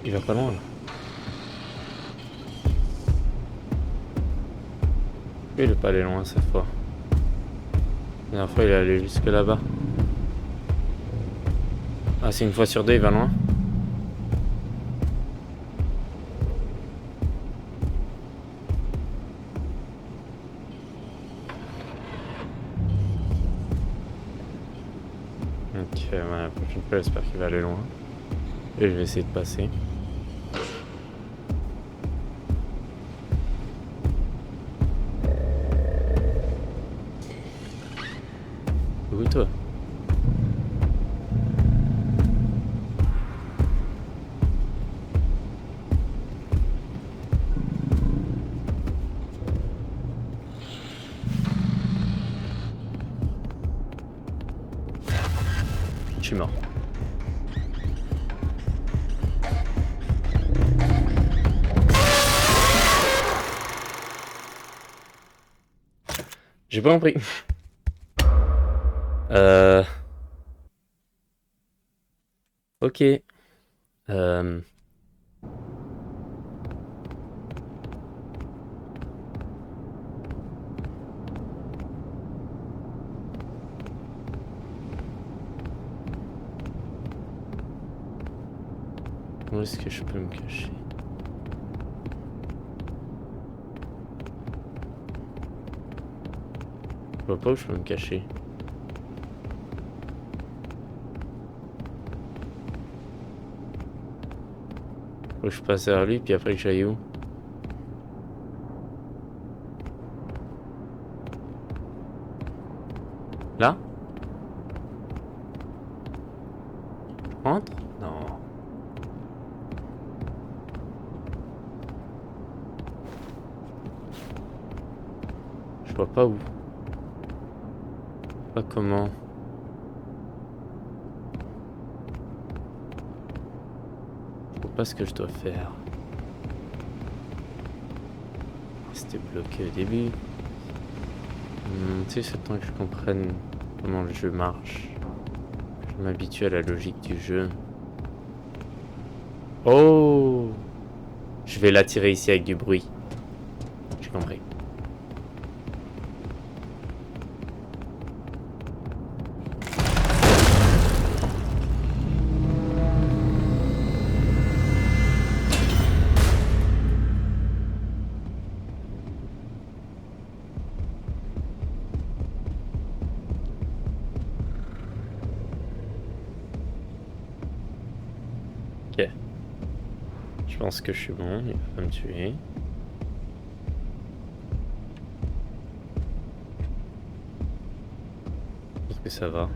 Il va pas loin là. Il est pas allé loin cette fois. La dernière fois il est allé jusque là-bas. Ah, c'est une fois sur deux, il va loin. Ok, ouais, la prochaine fois j'espère qu'il va aller loin. Et je vais essayer de passer. Où toi? Je suis mort. J'ai pas compris. Ok. Où est-ce que je peux me cacher? Je vois pas où je peux me cacher. Faut que je passe vers lui, puis après que j'aille où? Là? Je rentre? Non. Je vois pas où. Pas comment. Je vois pas ce que je dois faire. C'était bloqué au début. Tu sais, c'est le temps que je comprenne comment le jeu marche. Je m'habitue à la logique du jeu. Oh! Je vais l'attirer ici avec du bruit. J'ai compris. Je pense que je suis bon, il va pas me tuer. Je pense que ça va.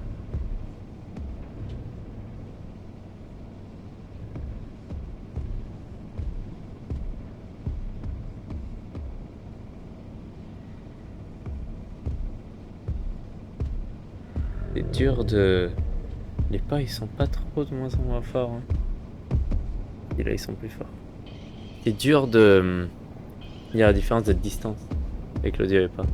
C'est dur de... Les pas ils sont pas trop de moins en moins forts. Hein. Et là ils sont plus forts. C'est dur de... Il y a la différence de distance avec l'audio et pas.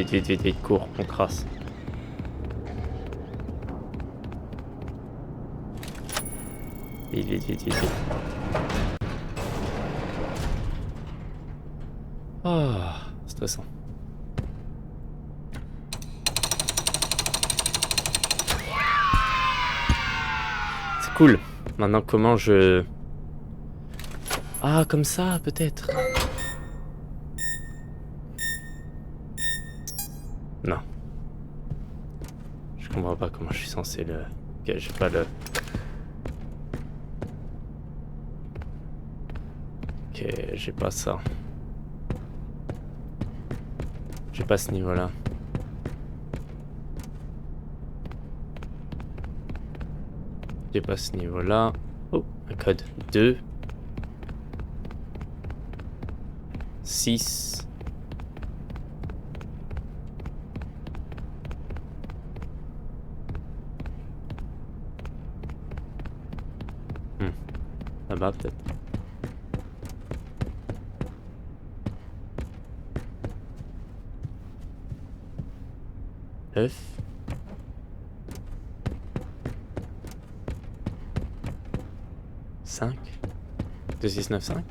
Vite, cours, on crasse. Vite. Ah, stressant. C'est cool. Maintenant, comment je... Ah, comme ça, peut-être. Non. Je comprends pas comment je suis censé le... Ok, j'ai pas le... Ok, j'ai pas ça. J'ai pas ce niveau-là. J'ai pas ce niveau-là. Oh, un code 2. 6. Là-bas peut-être. F. 5. 2, 6, 9, 5.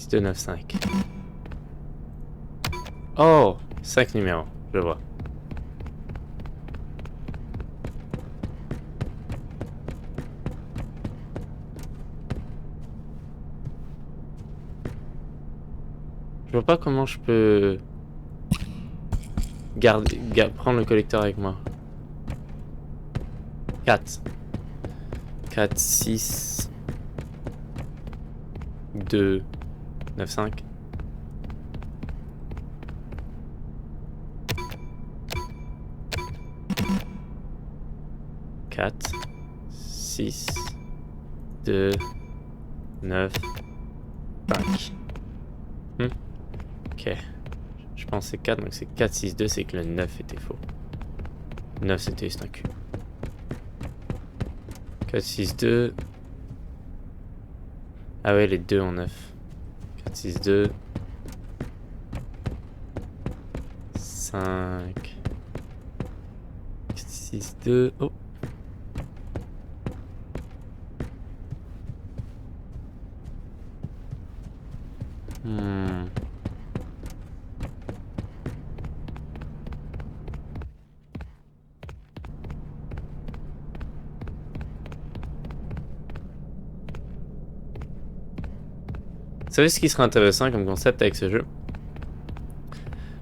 De 9, 5. Oh, 5 numéros, je vois. Je vois pas comment je peux prendre le collecteur avec moi. 4. 4, 6. 2. 9, 5. Quatre, 6, 2, 9, 5. Ok. Je pense que c'est 4, donc c'est 4, 6, 2, c'est que le 9 était faux. 9 c'était juste un cul. 4, 6, 2. Ah ouais, les 2 en 9. 4, 6, 2. 5. 4, 6, 2. Oh. Vous savez ce qui serait intéressant comme concept avec ce jeu?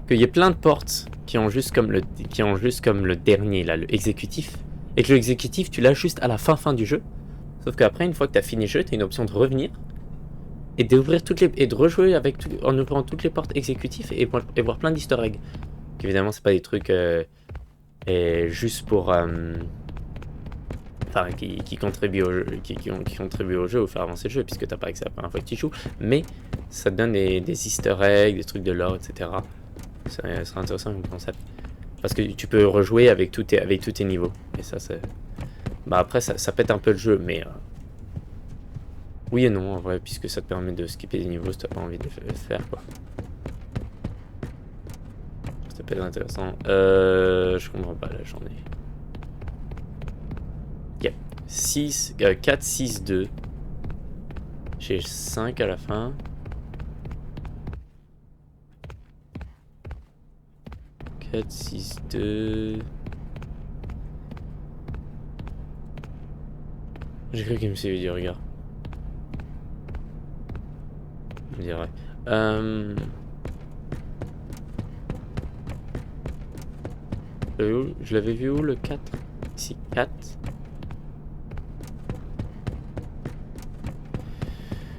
Qu'il y ait plein de portes qui ont juste comme le dernier là, le exécutif, et que le exécutif tu l'as juste à la fin du jeu. Sauf qu'après, une fois que tu as fini le jeu, tu as une option de revenir et d'ouvrir et de rejouer en ouvrant toutes les portes exécutives et voir plein d'easter eggs. Évidemment, c'est pas des trucs juste pour qui contribuent au jeu, qui contribuent au jeu ou faire avancer le jeu, puisque t'as pas accès à la première fois que tu joues, mais ça te donne des easter eggs, des trucs de lore, etc. C'est intéressant comme concept. Parce que tu peux rejouer avec tous tes niveaux. Et ça, c'est... Bah après, ça pète un peu le jeu, mais... Oui et non, en vrai, puisque ça te permet de skipper des niveaux si t'as pas envie de le faire, quoi. Ça peut être intéressant. Je comprends pas, là, j'en ai... Ok. 4, 6, 2. J'ai 5 à la fin. « 4, 6, 2... » J'ai cru qu'il me suivait du regard. Je dirais. Je l'avais vu où le 4? Ici, 4.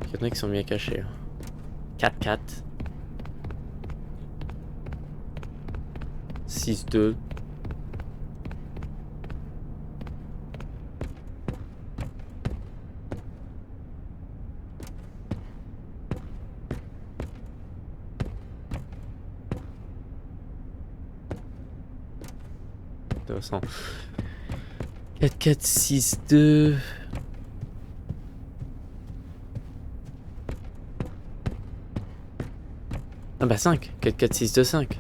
Il y en a qui sont bien cachés. 4, 4. 6, 2. Intéressant. 4, 4, 6, 2. Ah bah 5. 4, 4, 6, 2, 5.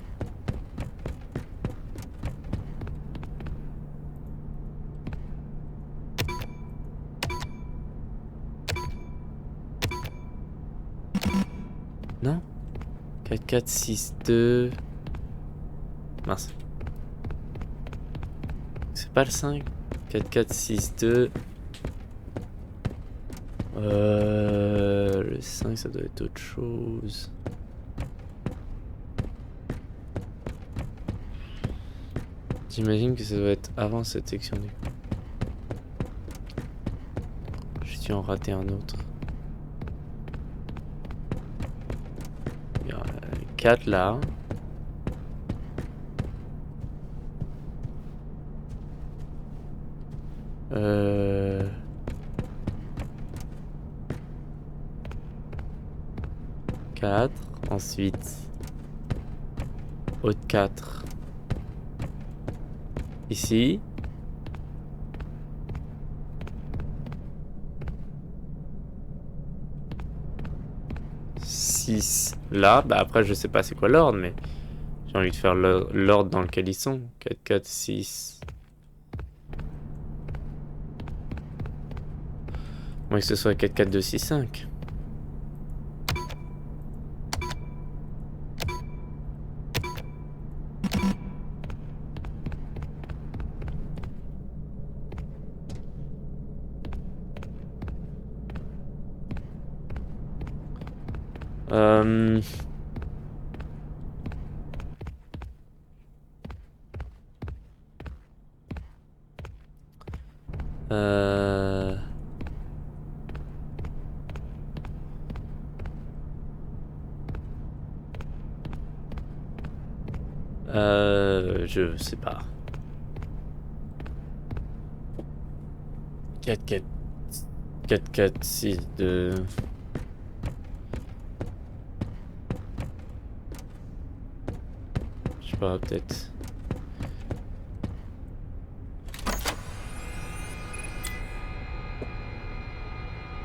Non 4, 4, 6, 2. Mince. C'est pas le 5. 4, 4, 6, 2. Le 5, ça doit être autre chose. J'imagine que ça doit être avant cette section du coup. J'ai dû en rater un autre. Il y a 4 là. Quatre. Ensuite, autre 4. Ici. Six là. Bah après, je sais pas c'est quoi l'ordre, mais j'ai envie de faire l'ordre dans lequel ils sont. 4, 4, 6. Moi que ce soit 4, 4, 2, 6, 5. Je sais pas. 4, 4, 4, 4, 6, 2. Je sais pas, peut-être.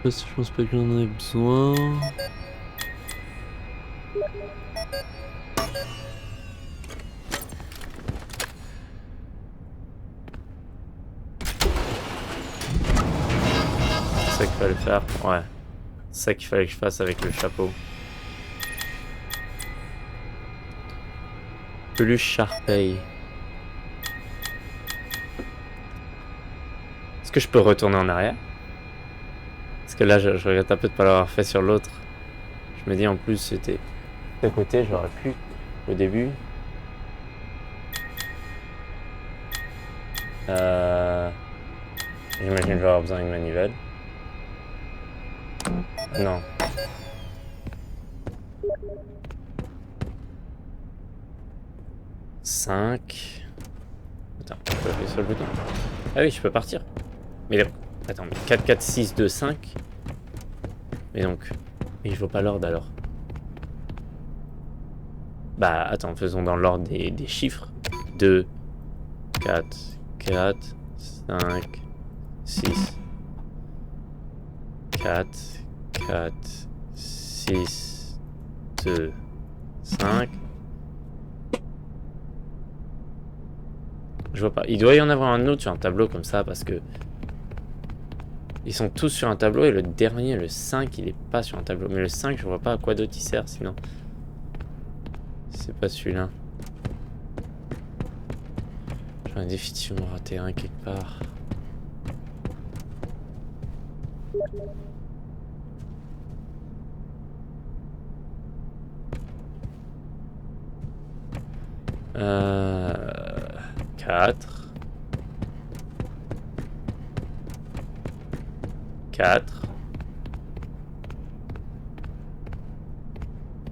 Je pense pas que j'en ai besoin. C'est ça qu'il fallait faire. Ouais. C'est ça qu'il fallait que je fasse avec le chapeau. Peluche Sharpay. Est-ce que je peux retourner en arrière? Parce que là, je regrette un peu de ne pas l'avoir fait sur l'autre. Je me dis en plus, c'était de côté, j'aurais pu au début. J'imagine que je vais avoir besoin d'une manivelle. Non. Cinq. Attends, je peux appuyer sur le bouton. Ah oui, je peux partir. Mais là, attends, 4, 4, 6, 2, 5. Mais donc, mais je vois pas l'ordre alors. Bah attends, faisons dans l'ordre des chiffres. 2, 4, 5, 6, 4, 4, 6, 2, 5. Je vois pas. Il doit y en avoir un autre sur un tableau comme ça parce que ils sont tous sur un tableau et le dernier, le 5, il est pas sur un tableau. Mais le 5, je vois pas à quoi d'autre il sert sinon. C'est pas celui-là. J'en ai définitivement raté un quelque part. Euh... 4. 4.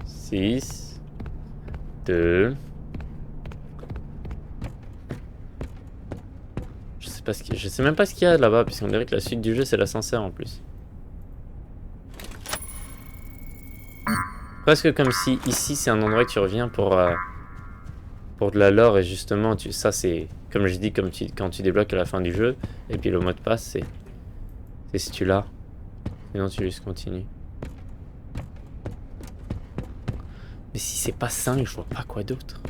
6. 2. Je sais même pas ce qu'il y a là-bas, puisqu'on dirait que la suite du jeu c'est l'ascenseur en plus. Presque comme si ici c'est un endroit que tu reviens pour de la lore et justement ça c'est comme je dis quand tu débloques à la fin du jeu et puis le mot de passe c'est si tu l'as. Sinon tu juste continues. Mais si c'est pas 5, je vois pas quoi d'autre.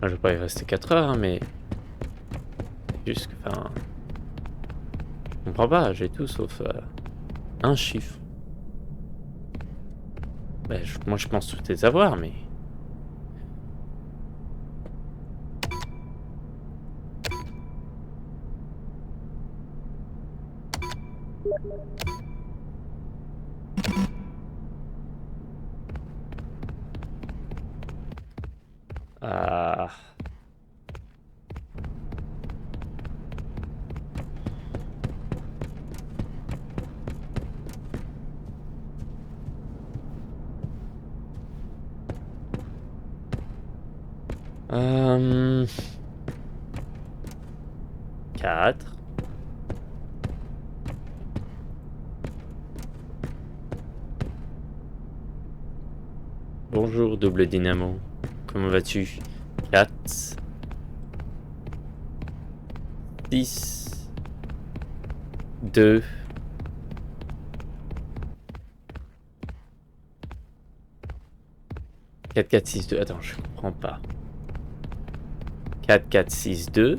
Je vais pas y rester 4 heures, hein, mais... Juste que... Enfin... Je comprends pas, j'ai tout sauf... un chiffre. Ben, moi je pense tout les avoir, mais... Ah... Euh... 4. Bonjour double dynamo, comment vas-tu? 4 6 2 4 4 6 2. Attends, je comprends pas. 4 4 6 2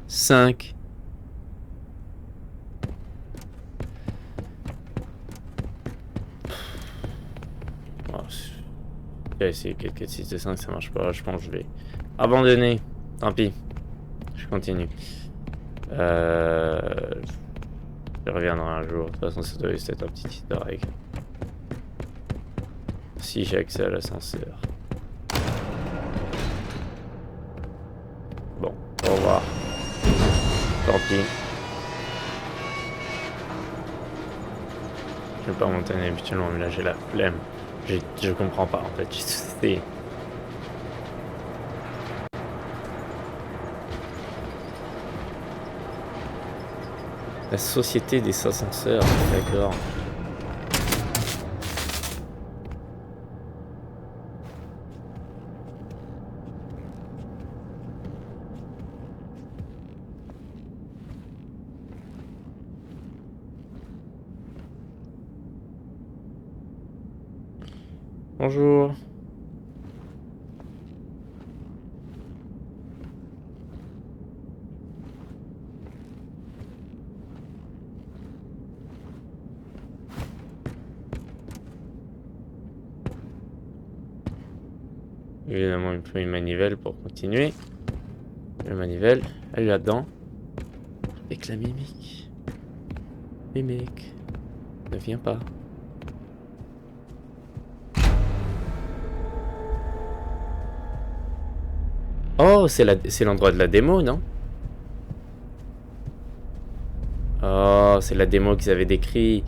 5 J'ai essayé 4 4 6 2 5, ça marche pas. Je pense que je vais abandonner. Tant pis. Je continue. Je reviendrai un jour. De toute façon, ça doit être un petit easter egg. Si j'ai accès à l'ascenseur. Bon, au revoir. Tant pis. Je vais pas monter habituellement, mais là j'ai la flemme. Je comprends pas en fait. C'est... La société des ascenseurs, d'accord. Bonjour. Évidemment, il me faut une manivelle pour continuer. La manivelle, elle est là-dedans. Avec la mimique. Mimique. Ne viens pas. Oh, c'est l'endroit de la démo, non? Oh, c'est la démo qu'ils avaient décrit.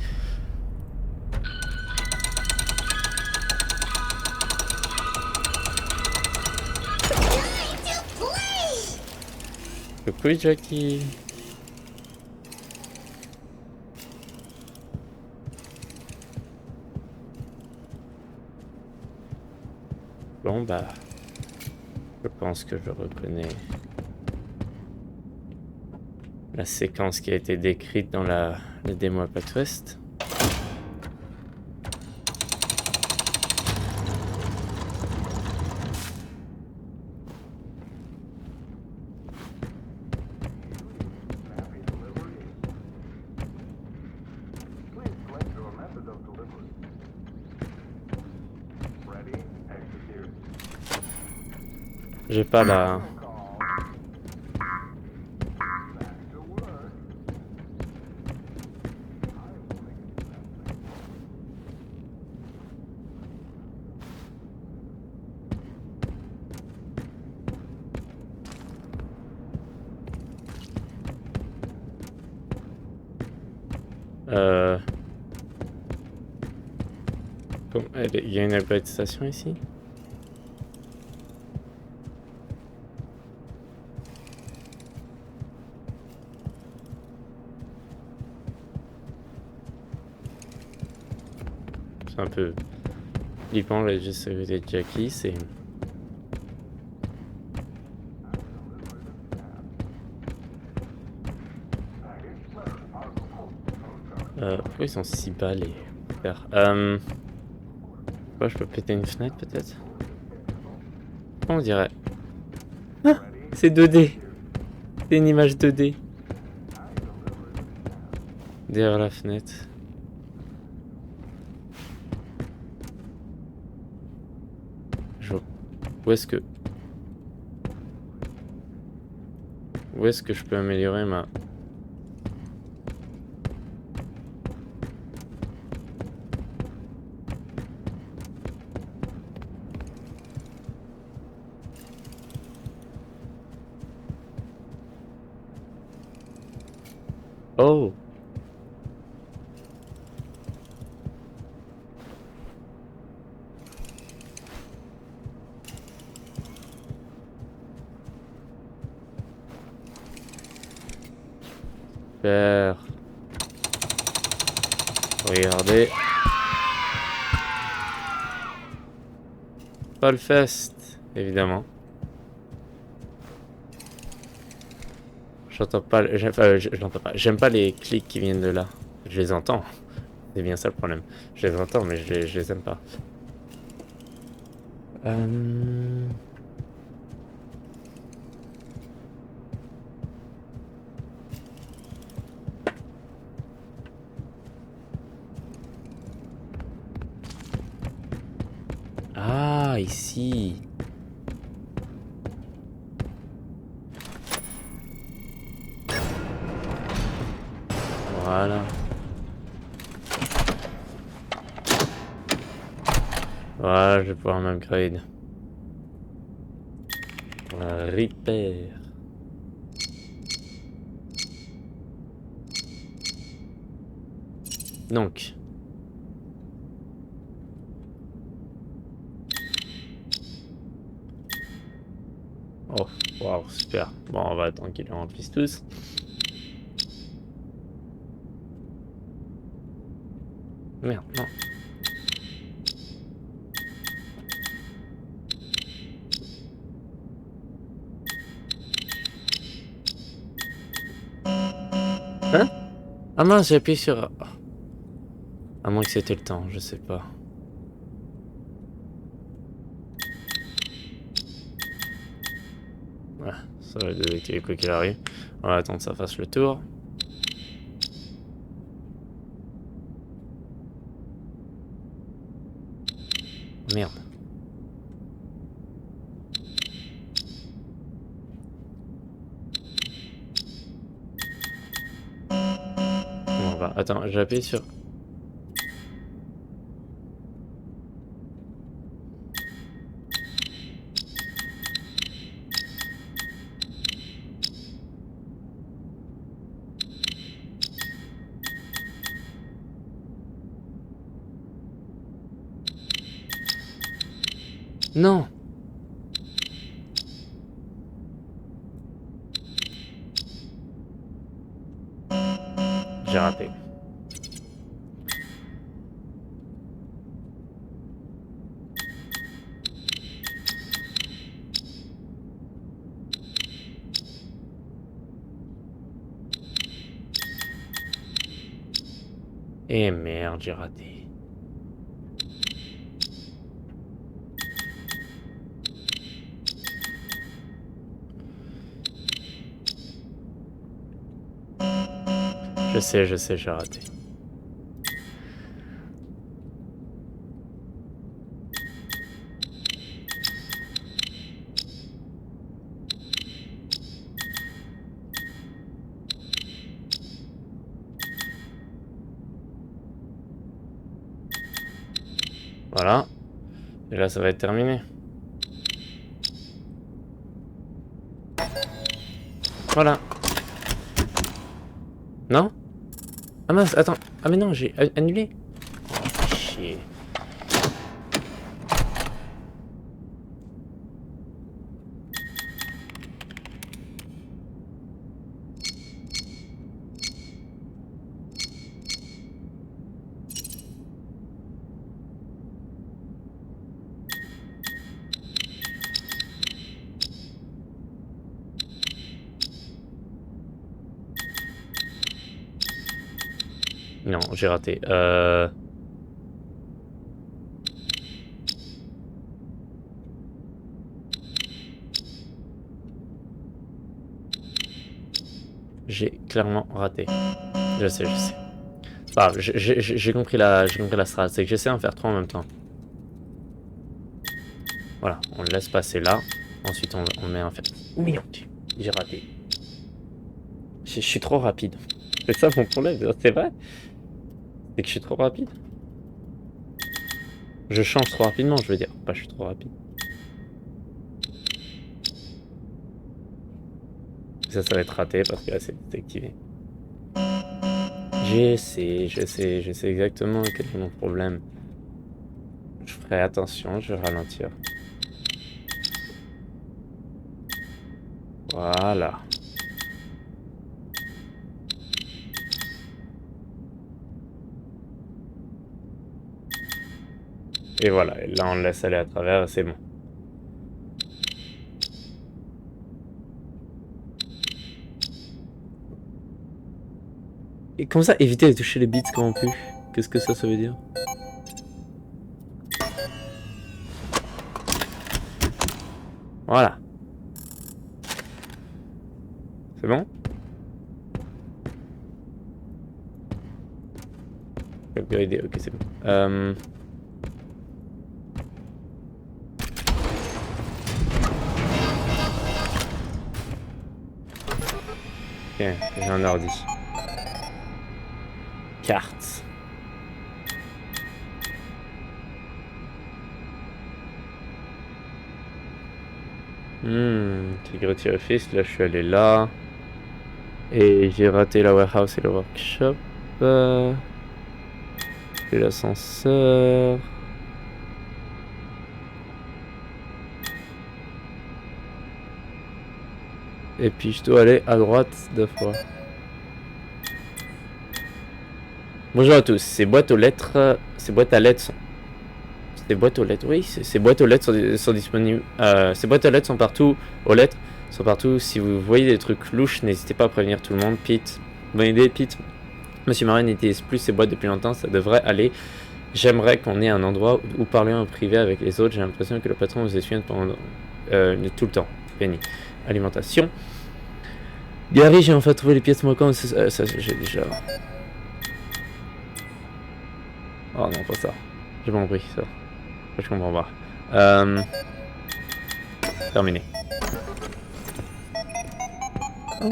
Coucou Jackie. Bon bah, je pense que je reconnais la séquence qui a été décrite dans la démo Apex West. J'ai pas la... Bon, il y a une upgrade station ici? C'est un peu flippant là, juste à côté de Jackie, c'est... Pourquoi ils sont si bas les faire je peux péter une fenêtre peut-être? On dirait... Ah, c'est 2D. C'est une image 2D. Derrière la fenêtre. Où est-ce que je peux améliorer ma... Oh! Super. Regardez. Pas le fest, évidemment. J'entends pas, j'entends pas. J'aime pas les clics qui viennent de là. Je les entends. C'est bien ça le problème. Je les entends, mais je les aime pas. Ah, ici. Voilà. Voilà, je vais pouvoir m'upgrade. Repair. Donc. Oh, waouh, super. Bon, on va attendre qu'ils le remplissent tous. Merde, non. Hein? Ah mince, j'ai appuyé sur... À moins que c'était le temps, je sais pas. Ouais, ça va être désactivé quoi qu'il arrive. On va attendre que ça fasse le tour. Merde. Bon, bah, attends, j'ai appuyé sur... Non. j'ai raté. Et merde, j'ai raté. Je sais, j'ai raté. Voilà. Et là, ça va être terminé. Voilà. Non? Ah mince, attends. Ah mais non, j'ai annulé. Oh, chier. Non, j'ai raté. J'ai clairement raté. Je sais. C'est pas grave, j'ai compris la strat. C'est que j'essaie d'en faire 3 en même temps. Voilà, on le laisse passer là. Ensuite, on met un fer. Merde, j'ai raté. Je suis trop rapide. C'est ça mon problème, c'est vrai. C'est que je suis trop rapide. Je change trop rapidement, je veux dire. Pas, je suis trop rapide. Ça va être raté parce que là, c'est activé. Je sais exactement quel est mon problème. Je ferai attention, je vais ralentir. Voilà. Et voilà, et là on le laisse aller à travers et c'est bon. Et comme ça, éviter de toucher les bits quand on pue. Qu'est-ce que ça veut dire? Voilà. C'est bon? Upgrader, ok c'est bon. Ok, j'ai un ordi. Carte. Security Office, là je suis allé là. Et j'ai raté la warehouse et le workshop. Et l'ascenseur. Et puis je dois aller à droite 2 fois. Bonjour à tous, ces boîtes aux lettres, ces boîtes à lettres sont... Ces boîtes aux lettres, oui, ces boîtes aux lettres sont disponibles. Ces boîtes aux lettres sont partout, aux lettres sont partout. Si vous voyez des trucs louches, n'hésitez pas à prévenir tout le monde. Pete, bonne idée, Pete. Monsieur Marin n'utilise plus ces boîtes depuis longtemps, ça devrait aller. J'aimerais qu'on ait un endroit où parler en privé avec les autres. J'ai l'impression que le patron vous espionne pendant tout le temps. Penny. Alimentation. Gary, j'ai enfin trouvé les pièces manquantes. Ça j'ai déjà... Oh non, pas ça. J'ai pas compris ça. Je comprends pas. Terminé. Oh.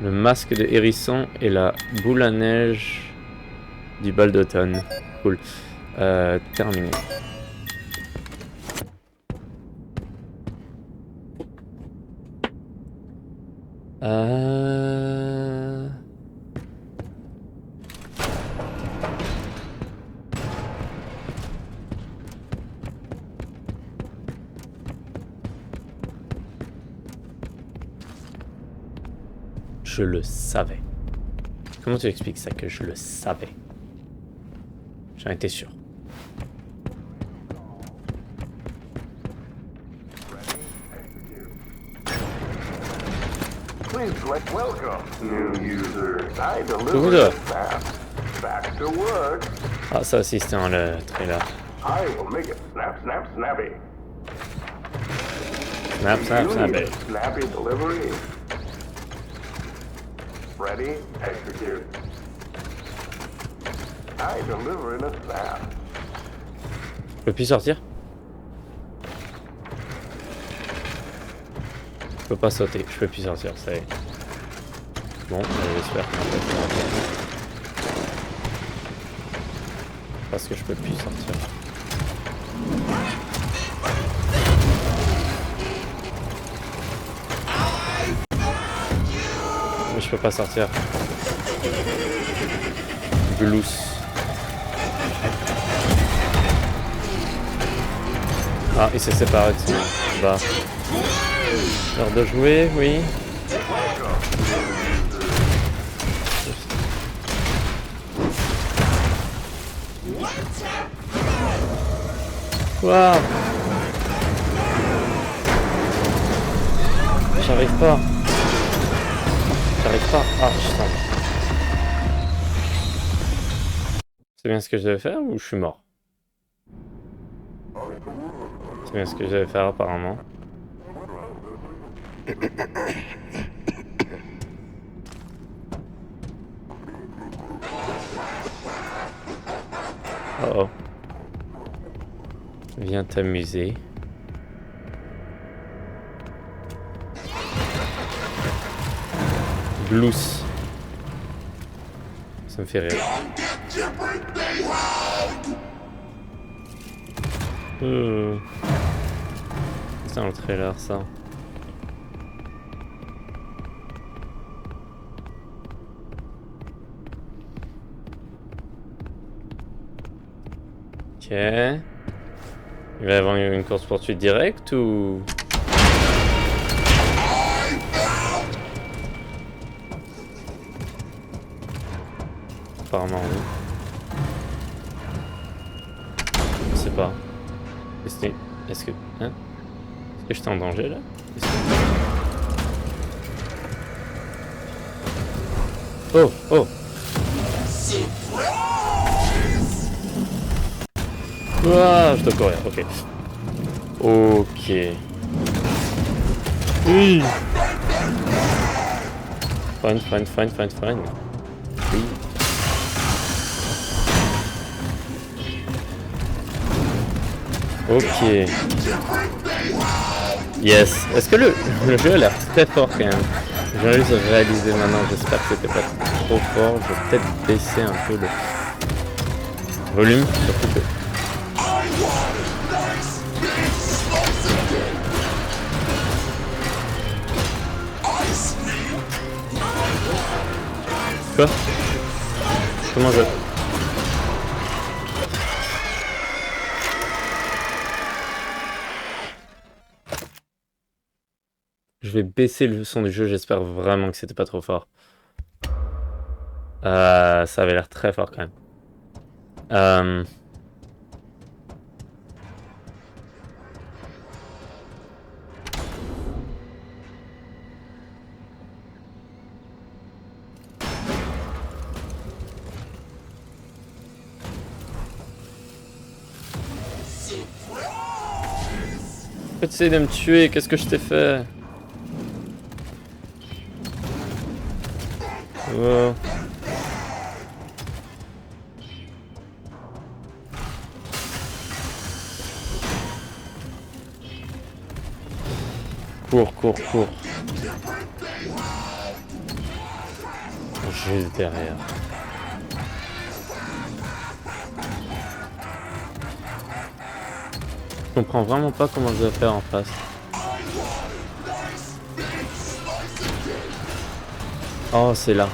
Le masque de hérisson et la boule à neige du bal d'automne. Cool. Terminé. je le savais. Comment tu expliques ça que je le savais? J'en étais sûr. Please select welcome, new user. I Cool. deliver fast. Back to work. Ah, ça aussi c'était dans le trailer. I will make it snap, snap, snappy. Snap, snap, You snap. need a snappy delivery. Ready, execute. I deliver in a snap. Je peux plus sortir? Je peux pas sauter, je peux plus sortir, ça y est. Bon, j'espère qu'en fait, parce que je peux plus sortir. Mais je peux pas sortir. Glous. Ah, il s'est séparé de son bas. L'heure de jouer, oui. Waouh! J'arrive pas. J'arrive pas. Ah, je sens. C'est bien ce que je devais faire ou je suis mort? C'est bien ce que je devais faire apparemment. Oh oh. Viens t'amuser. Blues. Ça me fait rire. C'est dans le trailer ça. Ok. Il va y avoir une course poursuite directe ou... Apparemment oui. Je sais pas. Est-ce que... Hein? Est-ce que j'étais en danger là? Oh! Oh! Ah, je dois courir, ok. Ok. Oui. Fine. Oui. Ok. Yes. Est-ce que le jeu a l'air très fort quand même? J'ai juste réalisé maintenant, j'espère que c'était pas trop fort. Je vais peut-être baisser un peu le volume, surtout que... Quoi? Comment je... Je vais baisser le son du jeu, j'espère vraiment que c'était pas trop fort. Ça avait l'air très fort quand même. Pourquoi tu essaies de me tuer? Qu'est-ce que je t'ai fait? Oh. Cours. Juste derrière. Je comprends vraiment pas comment je dois faire en face. Oh, c'est là.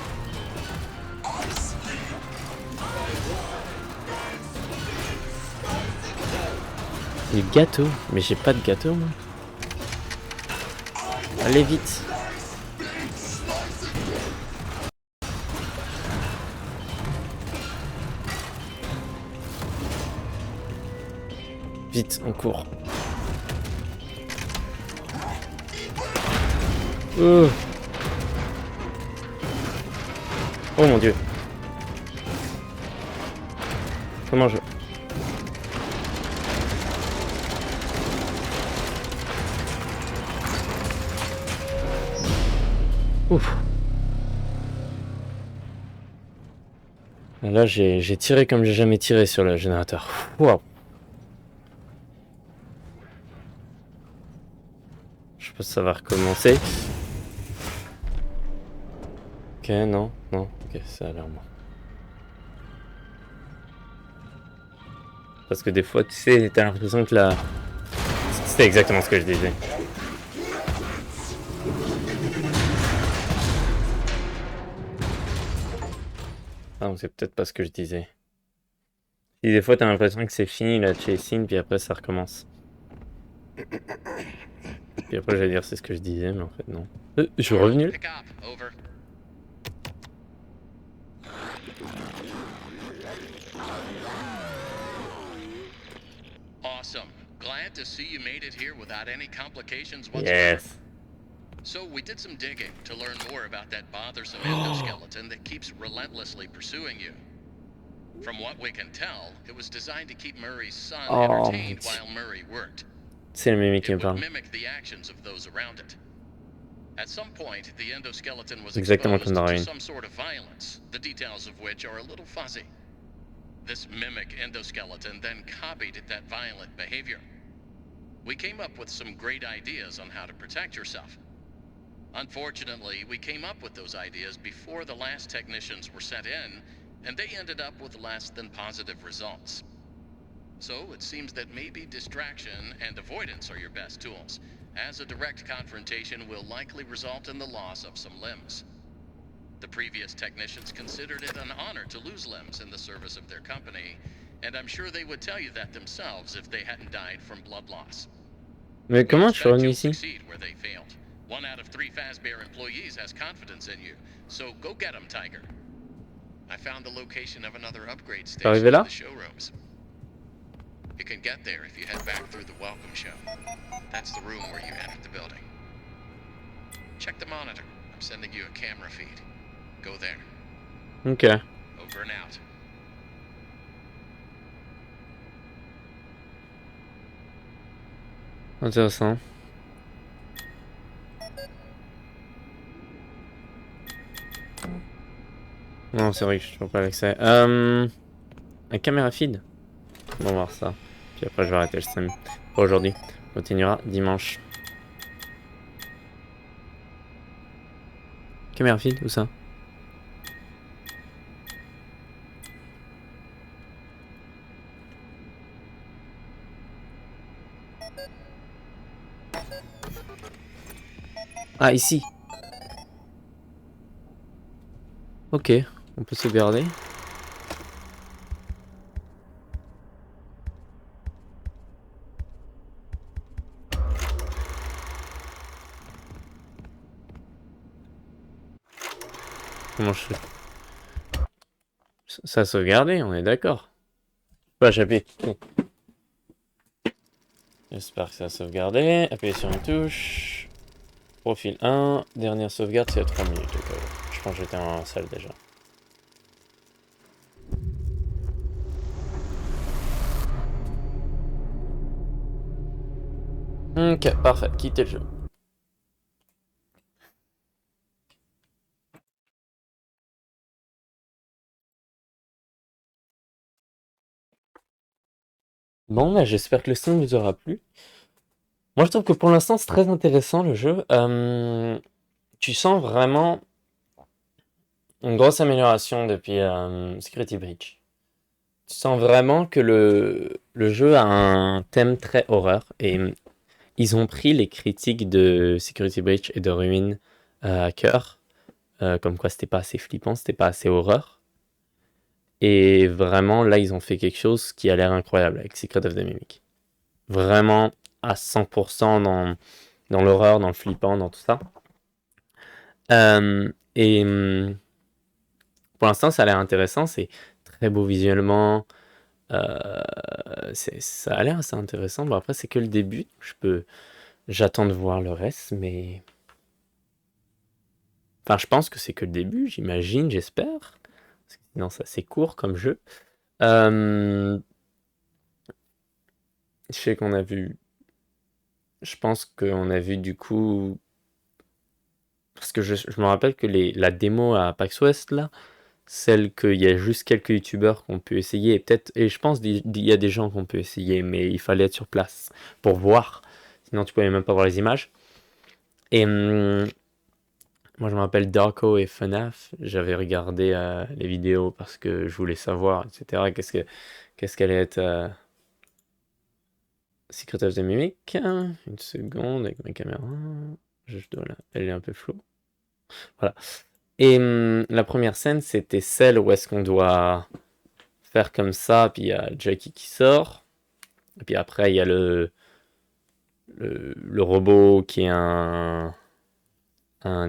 Le gâteau? Mais j'ai pas de gâteau, moi. Allez vite. Vite, on court. Oh mon dieu. Comment je... Ouf. Là, j'ai tiré comme j'ai jamais tiré sur le générateur. Waouh. Je pense que ça va recommencer. Ok, non, non. Ok, ça a l'air bon. Parce que des fois, tu sais, t'as l'impression que la... C'était exactement ce que je disais. Ah, c'est peut-être pas ce que je disais. Et des fois, t'as l'impression que c'est fini la chasing, puis après, ça recommence. Puis après, j'allais dire c'est ce que je disais, mais en fait, non. Je suis revenu. Pick up. Over. Awesome. Glad to see you made it here without any complications whatsoever. Yes. So we did some digging to learn more about that bothersome endoskeleton that keeps relentlessly pursuing you. From what we can tell, it was designed to keep Murray's son entertained while Murray worked. C'est le mimique qui me It parle. would mimic the actions of those around it. At some point, the endoskeleton was Exactement exposed comme dans to Rain. some sort of violence, the details of which are a little fuzzy. This mimic endoskeleton then copied that violent behavior. We came up with some great ideas on how to protect yourself. Unfortunately, we came up with those ideas before the last technicians were sent in, and they ended up with less than positive results. So it seems that maybe distraction and avoidance are your best tools, as a direct confrontation will likely result in the loss of some limbs. The previous technicians considered it an honor to lose limbs in the service of their company, and I'm sure they would tell you that themselves if they hadn't died from blood loss. Mais comment je suis revenu ici? Succeed where they failed. 1 out of 3 Fazbear employees has confidence in you, so go get them, Tiger. I found the location of another upgrade station arrivé in là? the showrooms. You can get there if you head back through the welcome show. That's the room where you entered the building. Check the monitor. I'm sending you a camera feed. Go there. Ok. Over and out. Intéressant. Non, c'est vrai que je trouve pas l'accès. Un caméra feed. On va voir ça. Puis après, je vais arrêter le stream pour aujourd'hui. On continuera dimanche. Caméra feed, où ça? Ah, ici. Ok, on peut sauvegarder. Comment je fais? Ça a sauvegardé, on est d'accord. Pas j'appuie. J'espère que ça a sauvegardé. Appuyez sur une touche. Profil 1. Dernière sauvegarde, c'est à 3 minutes. Okay. Je pense que j'étais en salle déjà. Ok, parfait. Quittez le jeu. Bon, bah, j'espère que le stream vous aura plu. Moi, je trouve que pour l'instant, c'est très intéressant le jeu. Tu sens vraiment une grosse amélioration depuis Security Breach. Tu sens vraiment que le jeu a un thème très horreur. Et ils ont pris les critiques de Security Breach et de Ruin à cœur. Comme quoi, c'était pas assez flippant, c'était pas assez horreur. Et vraiment, là, ils ont fait quelque chose qui a l'air incroyable avec Secret of the Mimic. Vraiment à 100% dans l'horreur, dans le flippant, dans tout ça. Pour l'instant, ça a l'air intéressant. C'est très beau visuellement. Ça a l'air assez intéressant. Bon, après, c'est que le début. J'attends de voir le reste, mais... Enfin, je pense que c'est que le début, j'imagine, j'espère. Parce que sinon, c'est assez court comme jeu. Je sais qu'on a vu... Je pense qu'on a vu du coup... Parce que je me rappelle que la démo à PAX West, là, celle qu'il y a juste quelques youtubeurs qu'on peut essayer, et je pense qu'il y a des gens qu'on peut essayer, mais il fallait être sur place pour voir. Sinon, tu pouvais même pas voir les images. Et moi, je me rappelle Darko et FNAF. J'avais regardé les vidéos parce que je voulais savoir, etc. Qu'est-ce qu'allait être Secret of the Mimic. Une seconde avec ma caméra. Elle est un peu floue. Voilà. Et la première scène, c'était celle où est-ce qu'on doit faire comme ça, puis il y a Jackie qui sort. Et puis après, il y a le robot qui est un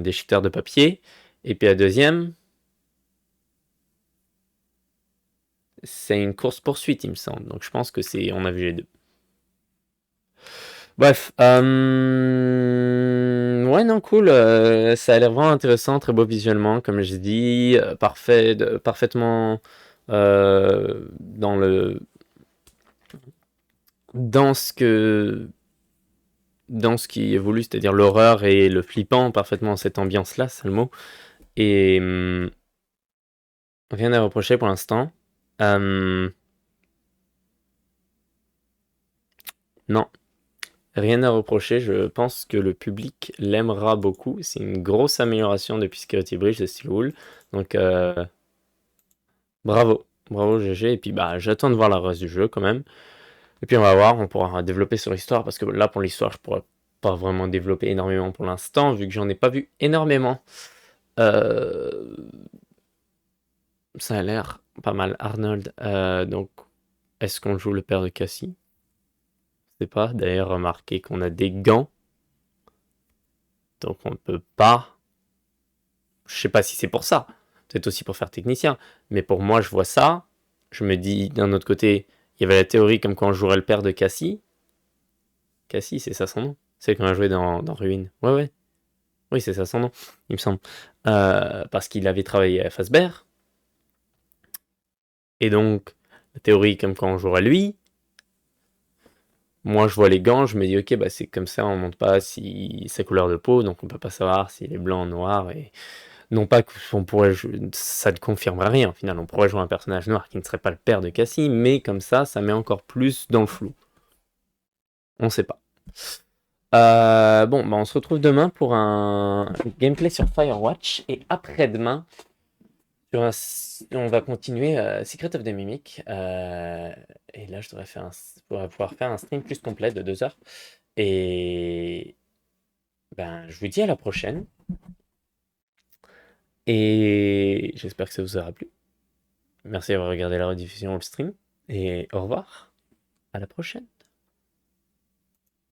déchiqueteur de papier. Et puis la deuxième, c'est une course-poursuite, il me semble. Donc je pense que on a vu les deux. Bref, ouais, non, cool. Ça a l'air vraiment intéressant, très beau visuellement, comme je dis, parfaitement dans ce qui est voulu, c'est-à-dire l'horreur et le flippant, parfaitement dans cette ambiance-là, c'est le mot. Et rien à reprocher pour l'instant. Non. Rien à reprocher, je pense que le public l'aimera beaucoup. C'est une grosse amélioration depuis Security Breach de Steel Wool. Donc, bravo. Bravo GG. Et puis, bah, j'attends de voir la reste du jeu quand même. Et puis, on va voir, on pourra développer sur l'histoire. Parce que là, pour l'histoire, je pourrais pas vraiment développer énormément pour l'instant, vu que j'en ai pas vu énormément. Ça a l'air pas mal. Arnold. Donc, est-ce qu'on joue le père de Cassie? Je sais pas. D'ailleurs, remarquez qu'on a des gants. Donc on ne peut pas... Je sais pas si c'est pour ça. Peut-être aussi pour faire technicien. Mais pour moi, je vois ça. Je me dis, d'un autre côté, il y avait la théorie comme quand on jouerait le père de Cassie. Cassie, c'est ça son nom. C'est quand on a joué dans Ruin. Ouais. Oui, c'est ça son nom, il me semble. Parce qu'il avait travaillé à Fazbear. Et donc, la théorie comme quand on jouerait lui. Moi, je vois les gants, je me dis, ok, bah c'est comme ça, on ne montre pas sa couleur de peau, donc on peut pas savoir s'il est blanc, noir, et non pas qu'on pourrait ça ne confirmerait rien, au final, on pourrait jouer un personnage noir qui ne serait pas le père de Cassie, mais comme ça met encore plus dans le flou. On sait pas. Bon, bah on se retrouve demain pour un gameplay sur Firewatch, et après-demain, on va continuer Secret of the Mimic. Et là, je devrais pouvoir faire un stream plus complet de 2 heures. Et ben, je vous dis à la prochaine. Et j'espère que ça vous aura plu. Merci d'avoir regardé la rediffusion ou le stream. Et au revoir. À la prochaine.